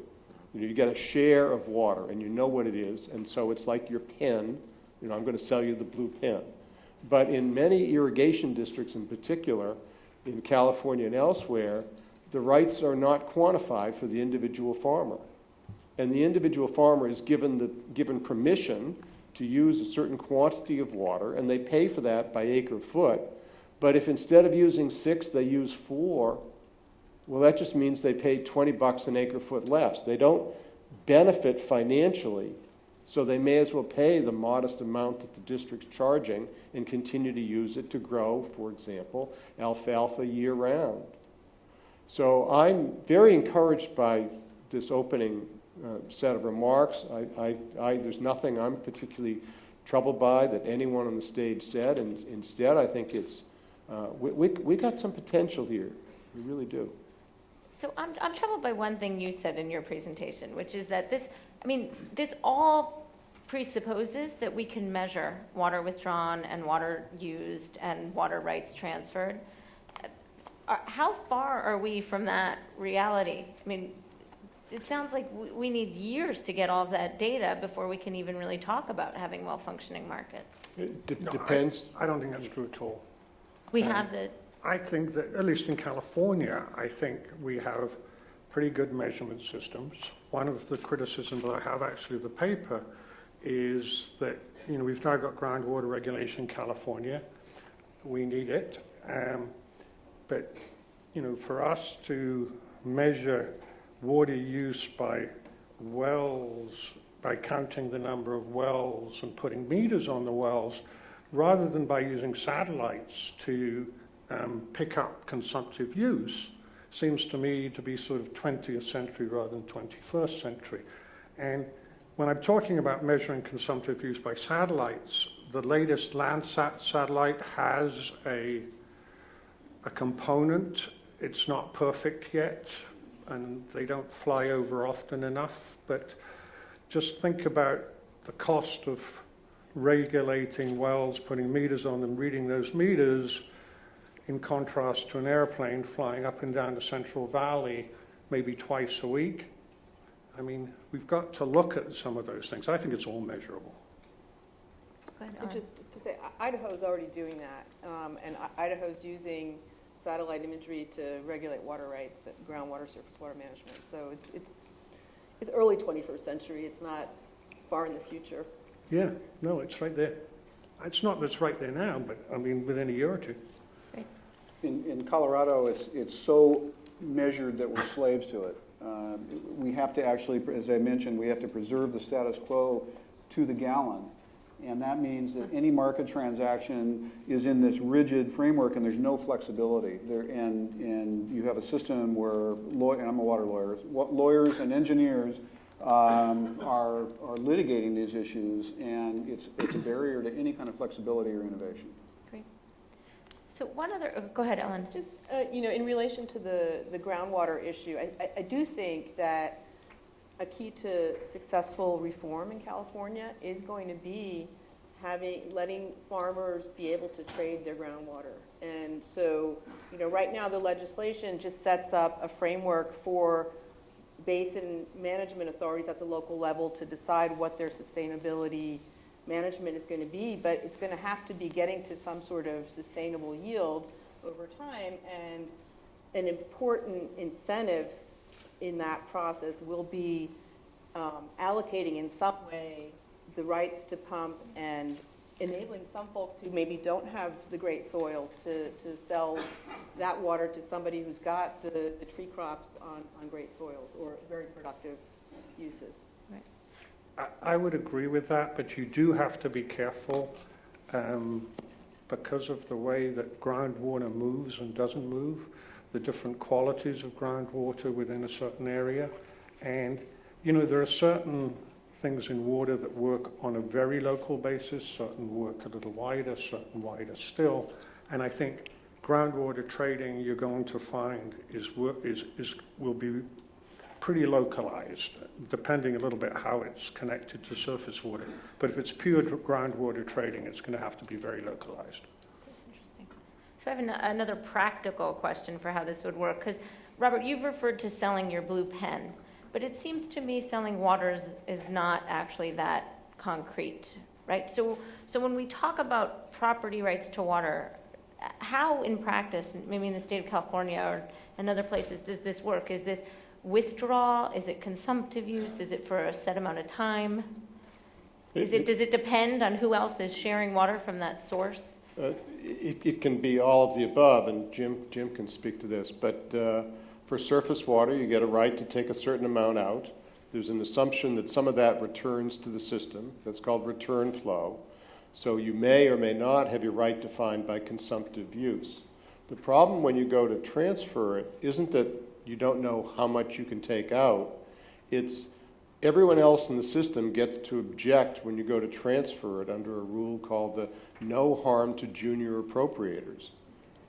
You get a share of water, and you know what it is, and so it's like your pen. I'm going to sell you the blue pen. But in many irrigation districts in particular, in California and elsewhere, the rights are not quantified for the individual farmer. And the individual farmer is given permission to use a certain quantity of water, and they pay for that by acre foot. But if instead of using 6, they use 4, well, that just means they pay $20 an acre foot less. They don't benefit financially, so they may as well pay the modest amount that the district's charging and continue to use it to grow, for example, alfalfa year-round. So I'm very encouraged by this opening set of remarks. There's nothing I'm particularly troubled by that anyone on the stage said, and instead I think it's we got some potential here. We really do. So I'm troubled by one thing you said in your presentation, which is that this all presupposes that we can measure water withdrawn and water used and water rights transferred. How far are we from that reality? I mean, it sounds like we need years to get all of that data before we can even really talk about having well-functioning markets. It depends. I don't think that's true at all. We have the... I think that, at least in California, I think we have pretty good measurement systems. One of the criticisms that I have actually of the paper is that, we've now got groundwater regulation in California. We need it. But, for us to measure water use by wells, by counting the number of wells and putting meters on the wells, rather than by using satellites to pick up consumptive use, seems to me to be sort of 20th century rather than 21st century. And when I'm talking about measuring consumptive use by satellites, the latest Landsat satellite has a component. It's not perfect yet, and they don't fly over often enough, but just think about the cost of regulating wells, putting meters on them, reading those meters, in contrast to an airplane flying up and down the Central Valley maybe twice a week. I mean, we've got to look at some of those things. I think it's all measurable. Go ahead, And Ellen. just to say, Idaho's already doing that, and Idaho's using satellite imagery to regulate water rights, groundwater, surface water management. So it's early 21st century. It's not far in the future. Yeah, no, it's right there. It's not that it's right there now, but I mean, within a year or two. In Colorado, it's so measured that we're slaves to it. We have to actually, as I mentioned, we have to preserve the status quo to the gallon. And that means that any market transaction is in this rigid framework and there's no flexibility. And you have a system where, and I'm a water lawyer, lawyers and engineers are litigating these issues, and it's a barrier to any kind of flexibility or innovation. Great. So go ahead, Ellen. Just, in relation to the groundwater issue, I do think that a key to successful reform in California is going to be letting farmers be able to trade their groundwater. And so, right now the legislation just sets up a framework for basin management authorities at the local level to decide what their sustainability management is going to be, but it's going to have to be getting to some sort of sustainable yield over time, and an important incentive in that process will be allocating in some way the rights to pump and enabling some folks who maybe don't have the great soils to sell that water to somebody who's got the tree crops on great soils or very productive uses. I would agree with that, but you do have to be careful because of the way that groundwater moves and doesn't move, the different qualities of groundwater within a certain area. And, you know, there are certain things in water that work on a very local basis, certain work a little wider, certain wider still. And I think groundwater trading, you're going to find will be pretty localized, depending a little bit how it's connected to surface water. But if it's pure groundwater trading, it's going to have to be very localized. Interesting. So I have another practical question for how this would work, because Robert, you've referred to selling your blue pen, but it seems to me selling water is not actually that concrete, right? So when we talk about property rights to water, how in practice, maybe in the state of California or in other places, does this work? Is this withdrawal? Is it consumptive use? Is it for a set amount of time? Does it depend on who else is sharing water from that source? It can be all of the above, and Jim can speak to this, but for surface water, you get a right to take a certain amount out. There's an assumption that some of that returns to the system. That's called return flow. So you may or may not have your right defined by consumptive use. The problem when you go to transfer it isn't that you don't know how much you can take out. It's everyone else in the system gets to object when you go to transfer it under a rule called the no harm to junior appropriators.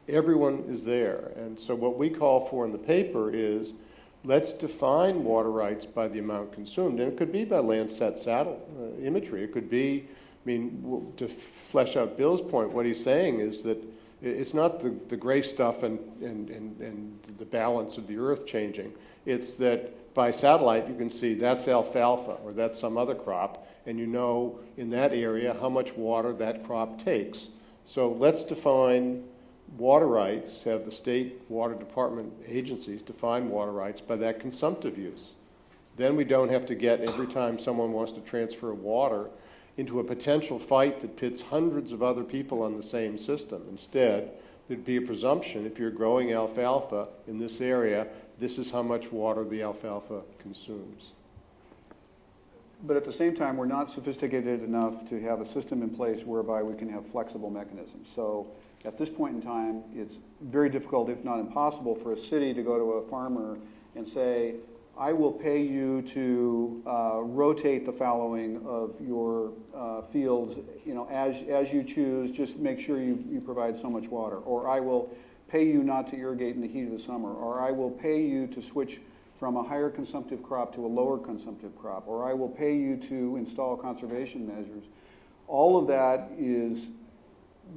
Everyone is there. And so what we call for in the paper is let's define water rights by the amount consumed. And it could be by Landsat satellite imagery. It could be, I mean, to flesh out Bill's point, what he's saying is that it's not the gray stuff and the balance of the earth changing. It's that by satellite you can see that's alfalfa or that's some other crop, and you know in that area how much water that crop takes. So let's define water rights, have the state water department agencies define water rights by that consumptive use. Then we don't have to get every time someone wants to transfer water into a potential fight that pits hundreds of other people on the same system. Instead, there'd be a presumption if you're growing alfalfa in this area, this is how much water the alfalfa consumes. But at the same time, we're not sophisticated enough to have a system in place whereby we can have flexible mechanisms. So at this point in time, it's very difficult, if not impossible, for a city to go to a farmer and say, I will pay you to rotate the fallowing of your fields, you know, as you choose. Just make sure you provide so much water. Or I will pay you not to irrigate in the heat of the summer. Or I will pay you to switch from a higher consumptive crop to a lower consumptive crop. Or I will pay you to install conservation measures. All of that is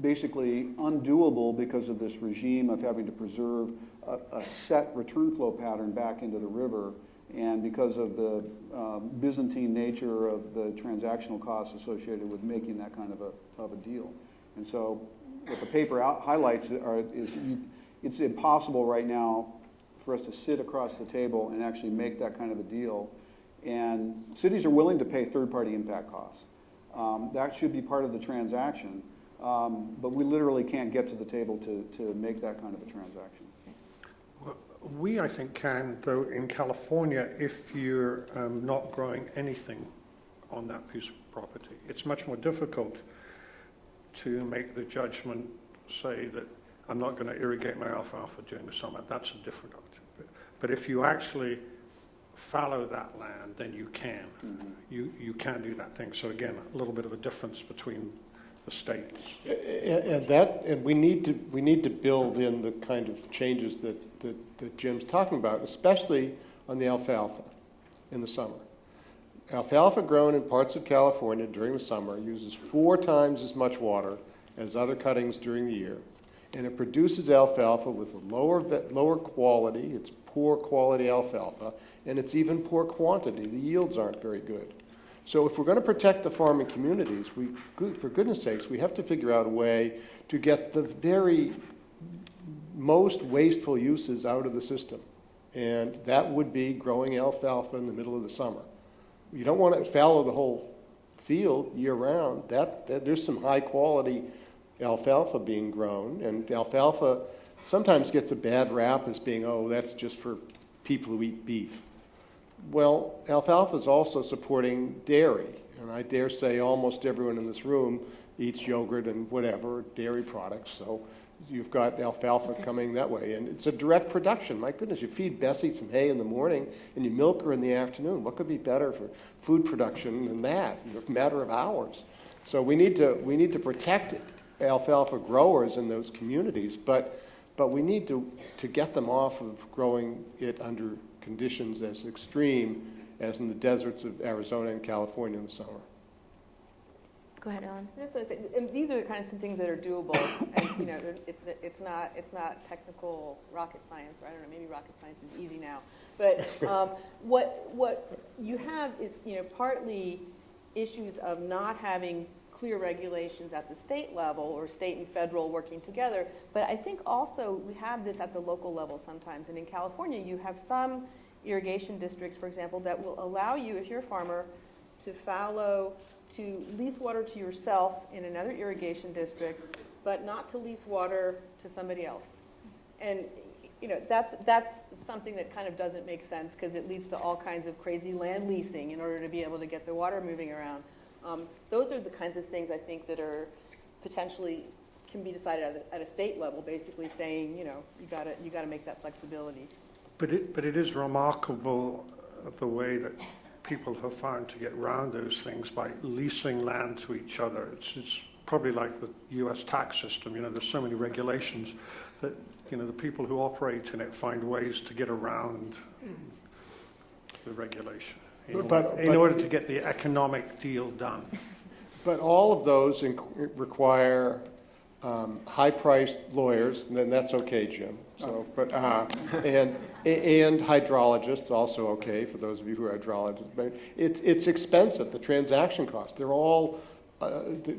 basically undoable because of this regime of having to preserve a set return flow pattern back into the river, and because of the Byzantine nature of the transactional costs associated with making that kind of a deal. And so what the paper highlights is it's impossible right now for us to sit across the table and actually make that kind of a deal. And cities are willing to pay third-party impact costs. That should be part of the transaction. But we literally can't get to the table to make that kind of a transaction. We, I think, can, though, in California, if you're not growing anything on that piece of property. It's much more difficult to make the judgment, say that I'm not going to irrigate my alfalfa during the summer. That's a different option. But if you actually fallow that land, then you can. Mm-hmm. You can do that thing. So again, a little bit of a difference between the states. And we need to build in the kind of changes that Jim's talking about, especially on the alfalfa in the summer. Alfalfa grown in parts of California during the summer uses 4 times as much water as other cuttings during the year, and it produces alfalfa with a lower quality. It's poor quality alfalfa, and it's even poor quantity. The yields aren't very good. So if we're going to protect the farming communities, for goodness sakes, we have to figure out a way to get the very most wasteful uses out of the system. And that would be growing alfalfa in the middle of the summer. You don't want to fallow the whole field year-round, that there's some high-quality alfalfa being grown, and alfalfa sometimes gets a bad rap as being, oh, that's just for people who eat beef. Well, alfalfa is also supporting dairy, and I dare say almost everyone in this room eats yogurt and whatever, dairy products, so you've got alfalfa coming that way. And it's a direct production. My goodness, you feed Bessie some hay in the morning and you milk her in the afternoon. What could be better for food production than that in a matter of hours? So we need to protect alfalfa growers in those communities, but we need to get them off of growing it under conditions as extreme as in the deserts of Arizona and California in the summer. Go ahead, Ellen. I just want to say, and these are the kinds of things that are doable, and you know, it's not technical rocket science, or I don't know, maybe rocket science is easy now. But what you have is, you know, partly issues of not having clear regulations at the state level or state and federal working together. But I think also we have this at the local level sometimes. And in California, you have some irrigation districts, for example, that will allow you, if you're a farmer, to fallow, to lease water to yourself in another irrigation district, but not to lease water to somebody else. And you know, that's something that kind of doesn't make sense because it leads to all kinds of crazy land leasing in order to be able to get the water moving around. Those are the kinds of things I think that are potentially can be decided at a state level, basically saying, you know, you gotta make that flexibility. But it is remarkable the way that people have found to get around those things by leasing land to each other. It's probably like the U.S. tax system. You know, there's so many regulations that, you know, the people who operate in it find ways to get around the regulation in order to get the economic deal done. But all of those require high-priced lawyers, and then that's okay, Jim. So, but and hydrologists also okay for those of you who are hydrologists. But it's expensive. The transaction costs. They're all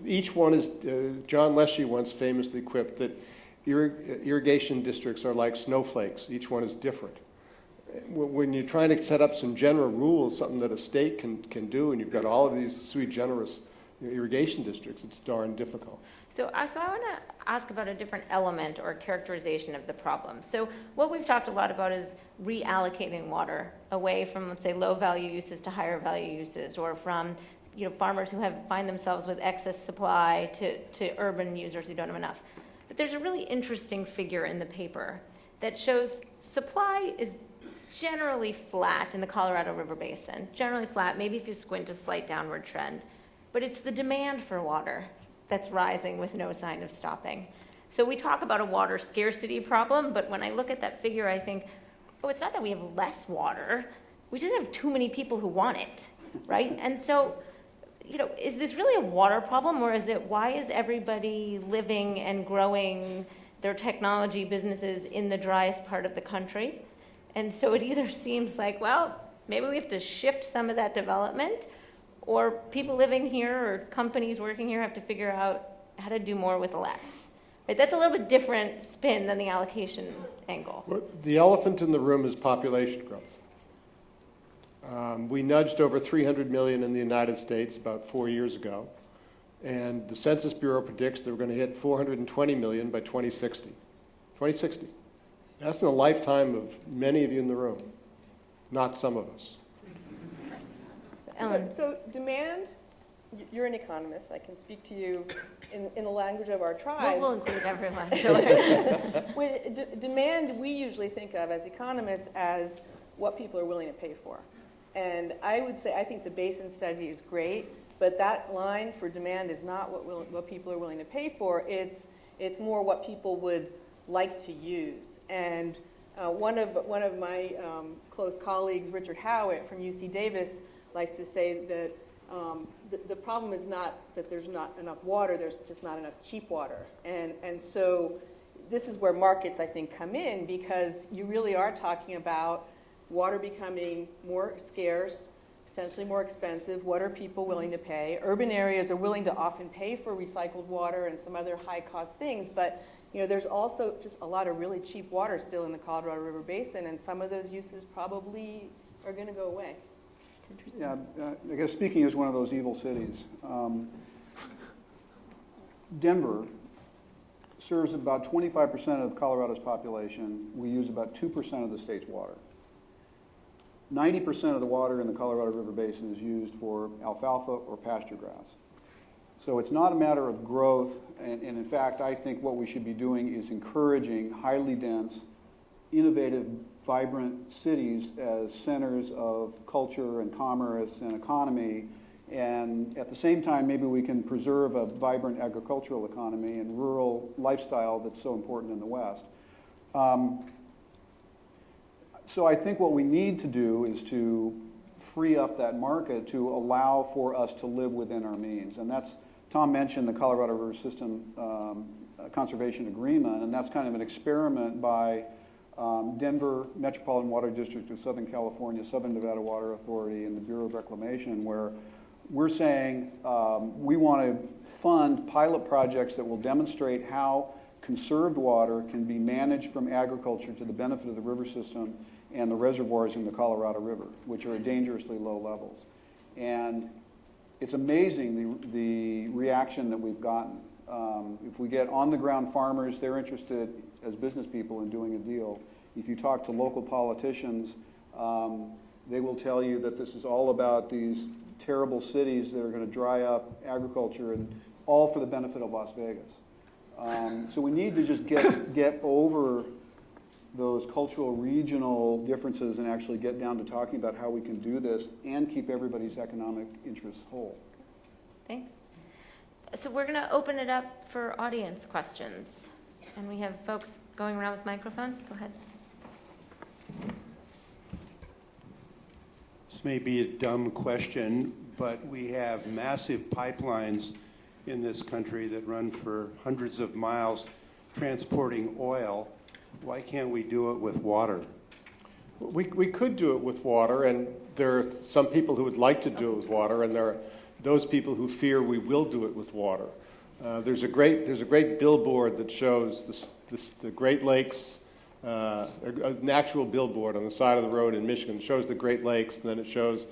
each one is. John Leshy once famously quipped that irrigation districts are like snowflakes. Each one is different. When you're trying to set up some general rules, something that a state can do, and you've got all of these sui generis irrigation districts, it's darn difficult. So I want to ask about a different element or characterization of the problem. So what we've talked a lot about is reallocating water away from, let's say, low-value uses to higher-value uses, or from, you know, farmers who find themselves with excess supply to urban users who don't have enough. But there's a really interesting figure in the paper that shows supply is generally flat in the Colorado River Basin, generally flat, maybe if you squint, a slight downward trend. But it's the demand for water that's rising with no sign of stopping. So we talk about a water scarcity problem, but when I look at that figure, I think, oh, it's not that we have less water, we just have too many people who want it, right? And so, you know, is this really a water problem, or is it, why is everybody living and growing their technology businesses in the driest part of the country? And so it either seems like, well, maybe we have to shift some of that development, or people living here or companies working here have to figure out how to do more with less. Right? That's a little bit different spin than the allocation angle. Well, the elephant in the room is population growth. We nudged over 300 million in the United States about 4 years ago, and the Census Bureau predicts that we're going to hit 420 million by 2060. 2060. That's in the lifetime of many of you in the room, not some of us. Ellen. So demand, you're an economist. I can speak to you in the language of our tribe. We'll include everyone. Demand, we usually think of as economists as what people are willing to pay for. And I would say, I think the basin study is great, but that line for demand is not what people are willing to pay for. It's more what people would like to use. And one of my close colleagues, Richard Howitt from UC Davis, likes to say that the problem is not that there's not enough water, there's just not enough cheap water. And so this is where markets, I think, come in, because you really are talking about water becoming more scarce, potentially more expensive. What are people willing to pay? Urban areas are willing to often pay for recycled water and some other high-cost things, but you know, there's also just a lot of really cheap water still in the Colorado River Basin, and some of those uses probably are going to go away. It's interesting. Yeah, I guess speaking as one of those evil cities, Denver serves about 25% of Colorado's population. We use about 2% of the state's water. 90% of the water in the Colorado River Basin is used for alfalfa or pasture grass. So it's not a matter of growth, and in fact, I think what we should be doing is encouraging highly dense, innovative, vibrant cities as centers of culture and commerce and economy, and at the same time, maybe we can preserve a vibrant agricultural economy and rural lifestyle that's so important in the West. So I think what we need to do is to free up that market to allow for us to live within our means. And that's, Tom mentioned the Colorado River System Conservation Agreement, and that's kind of an experiment by Denver Metropolitan Water District of Southern California, Southern Nevada Water Authority, and the Bureau of Reclamation, where we're saying we want to fund pilot projects that will demonstrate how conserved water can be managed from agriculture to the benefit of the river system and the reservoirs in the Colorado River, which are at dangerously low levels. And it's amazing the reaction that we've gotten. If we get on-the-ground farmers, they're interested as business people in doing a deal. If you talk to local politicians, they will tell you that this is all about these terrible cities that are going to dry up agriculture, and all for the benefit of Las Vegas. So we need to just get over those cultural, regional differences and actually get down to talking about how we can do this and keep everybody's economic interests whole. Thanks. So we're going to open it up for audience questions. And we have folks going around with microphones. Go ahead. This may be a dumb question, but we have massive pipelines in this country that run for hundreds of miles transporting oil. Why can't we do it with water? We could do it with water, and there are some people who would like to do it with water, and there are those people who fear we will do it with water. There's a great billboard that shows the Great Lakes, an actual billboard on the side of the road in Michigan. It shows the Great Lakes, and then it shows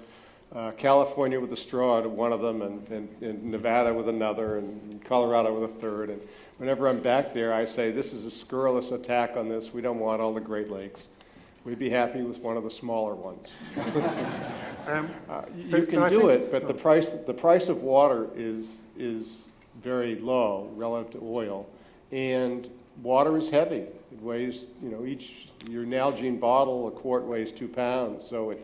California with a straw at one of them, and Nevada with another, and Colorado with a third. And whenever I'm back there, I say, this is a scurrilous attack on this. We don't want all the Great Lakes. We'd be happy with one of the smaller ones. You can do it, but the price of water is very low relative to oil, and water is heavy. It weighs, your Nalgene bottle, a quart weighs 2 pounds. So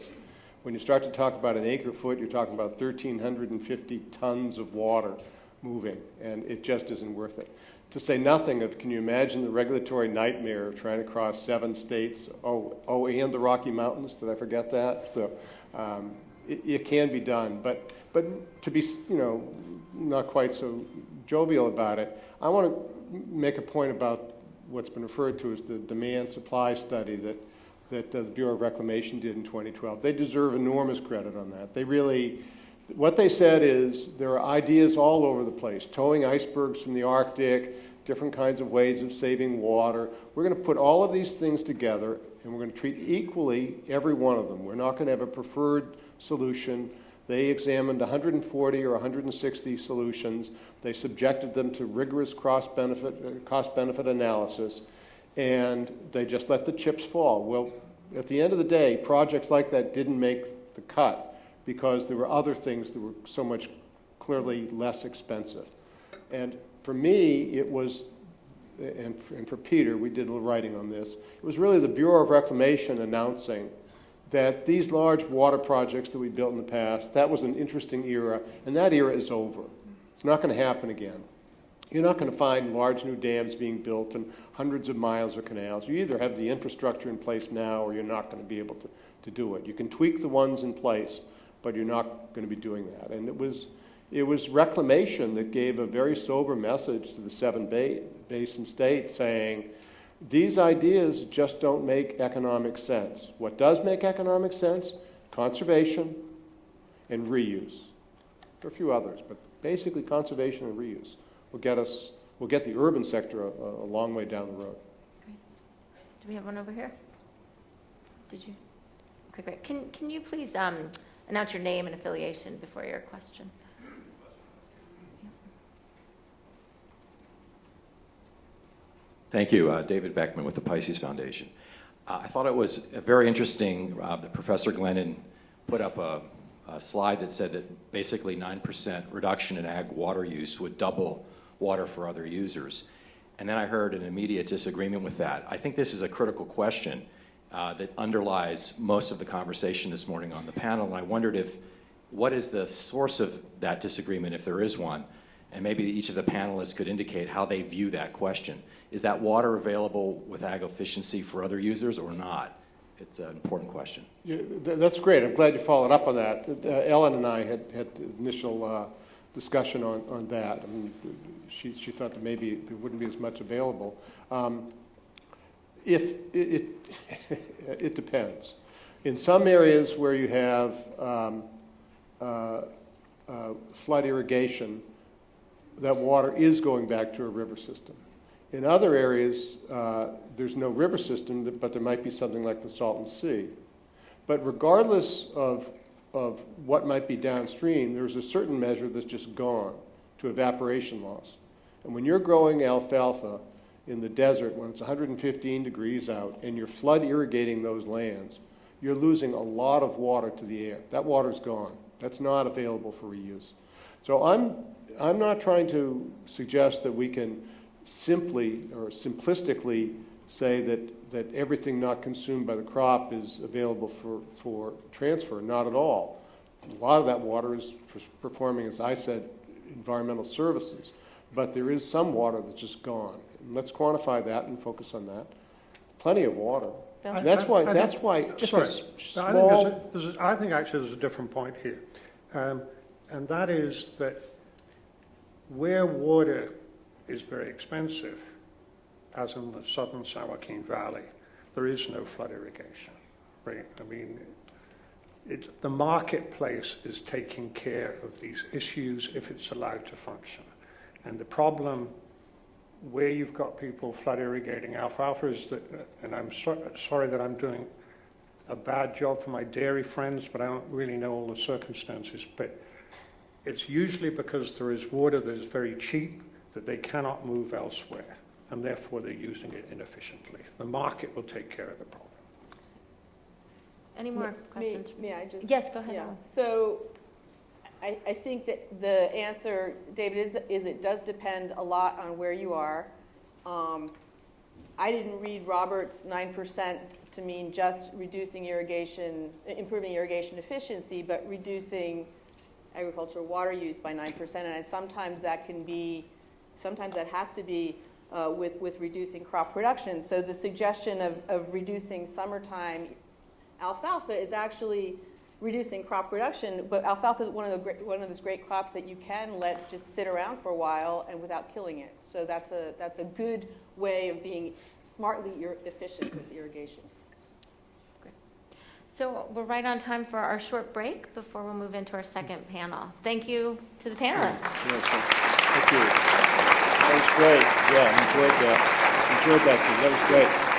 when you start to talk about an acre foot, you're talking about 1,350 tons of water moving, and it just isn't worth it. To say nothing of, can you imagine the regulatory nightmare of trying to cross 7 states? And the Rocky Mountains, did I forget that? So it can be done, but to be, not quite so jovial about it, I want to make a point about what's been referred to as the demand-supply study that the Bureau of Reclamation did in 2012. They deserve enormous credit on that. What they said is there are ideas all over the place, towing icebergs from the Arctic, different kinds of ways of saving water. We're going to put all of these things together, and we're going to treat equally every one of them. We're not going to have a preferred solution. They examined 140 or 160 solutions. They subjected them to rigorous cost-benefit analysis, and they just let the chips fall. Well, at the end of the day, projects like that didn't make the cut because there were other things that were so much clearly less expensive. And for me, it was, and for Peter, we did a little writing on this, it was really the Bureau of Reclamation announcing that these large water projects that we built in the past, that was an interesting era, and that era is over. It's not going to happen again. You're not going to find large new dams being built and hundreds of miles of canals. You either have the infrastructure in place now or you're not going to be able to do it. You can tweak the ones in place, but you're not going to be doing that. And it was reclamation that gave a very sober message to the 7 basin states saying, these ideas just don't make economic sense. What does make economic sense? Conservation and reuse. There are a few others, but basically conservation and reuse will get the urban sector a long way down the road. Great. Do we have one over here? Did you? Okay, great. Can you please announce your name and affiliation before your question. Thank you. David Beckman with the Pisces Foundation. I thought it was very interesting that Professor Glennon put up a slide that said that basically 9% reduction in ag water use would double water for other users. And then I heard an immediate disagreement with that. I think this is a critical question that underlies most of the conversation this morning on the panel, and I wondered what is the source of that disagreement, if there is one, and maybe each of the panelists could indicate how they view that question. Is that water available with ag efficiency for other users or not? It's an important question. Yeah, that's great. I'm glad you followed up on that. Ellen and I had the initial discussion on that. I mean, she thought that maybe there wouldn't be as much available. If it depends. In some areas where you have flood irrigation, that water is going back to a river system. In other areas, there's no river system, but there might be something like the Salton Sea. But regardless of what might be downstream, there's a certain measure that's just gone to evaporation loss. And when you're growing alfalfa in the desert, when it's 115 degrees out, and you're flood irrigating those lands, you're losing a lot of water to the air. That water's gone. That's not available for reuse. So I'm not trying to suggest that we can simply or simplistically say that everything not consumed by the crop is available for transfer. Not at all. A lot of that water is performing, as I said, environmental services. But there is some water that's just gone. And let's quantify that and focus on that. Plenty of water. Bill? That's why just a small... I think actually there's a different point here. And that is that where water is very expensive, as in the southern San Joaquin Valley, there is no flood irrigation, right? I mean, the marketplace is taking care of these issues if it's allowed to function. And the problem where you've got people flood irrigating alfalfa is that, and I'm sorry that I'm doing a bad job for my dairy friends, but I don't really know all the circumstances, but it's usually because there is water that is very cheap that they cannot move elsewhere, and therefore they're using it inefficiently. The market will take care of the problem. Any more questions? May I just? Yes, go ahead. Yeah. Ellen. So I think that the answer, David, is it does depend a lot on where you are. I didn't read Robert's 9% to mean just reducing irrigation, improving irrigation efficiency, but reducing agricultural water use by 9%. And sometimes that has to be with reducing crop production. So the suggestion of reducing summertime alfalfa is actually reducing crop production, but alfalfa is one of those great crops that you can let just sit around for a while and without killing it. So that's a good way of being smartly efficient with irrigation. Great. So we're right on time for our short break before we'll move into our second panel. Thank you to the panelists. Yes, thank you. That was great. Yeah, enjoyed that. That was great.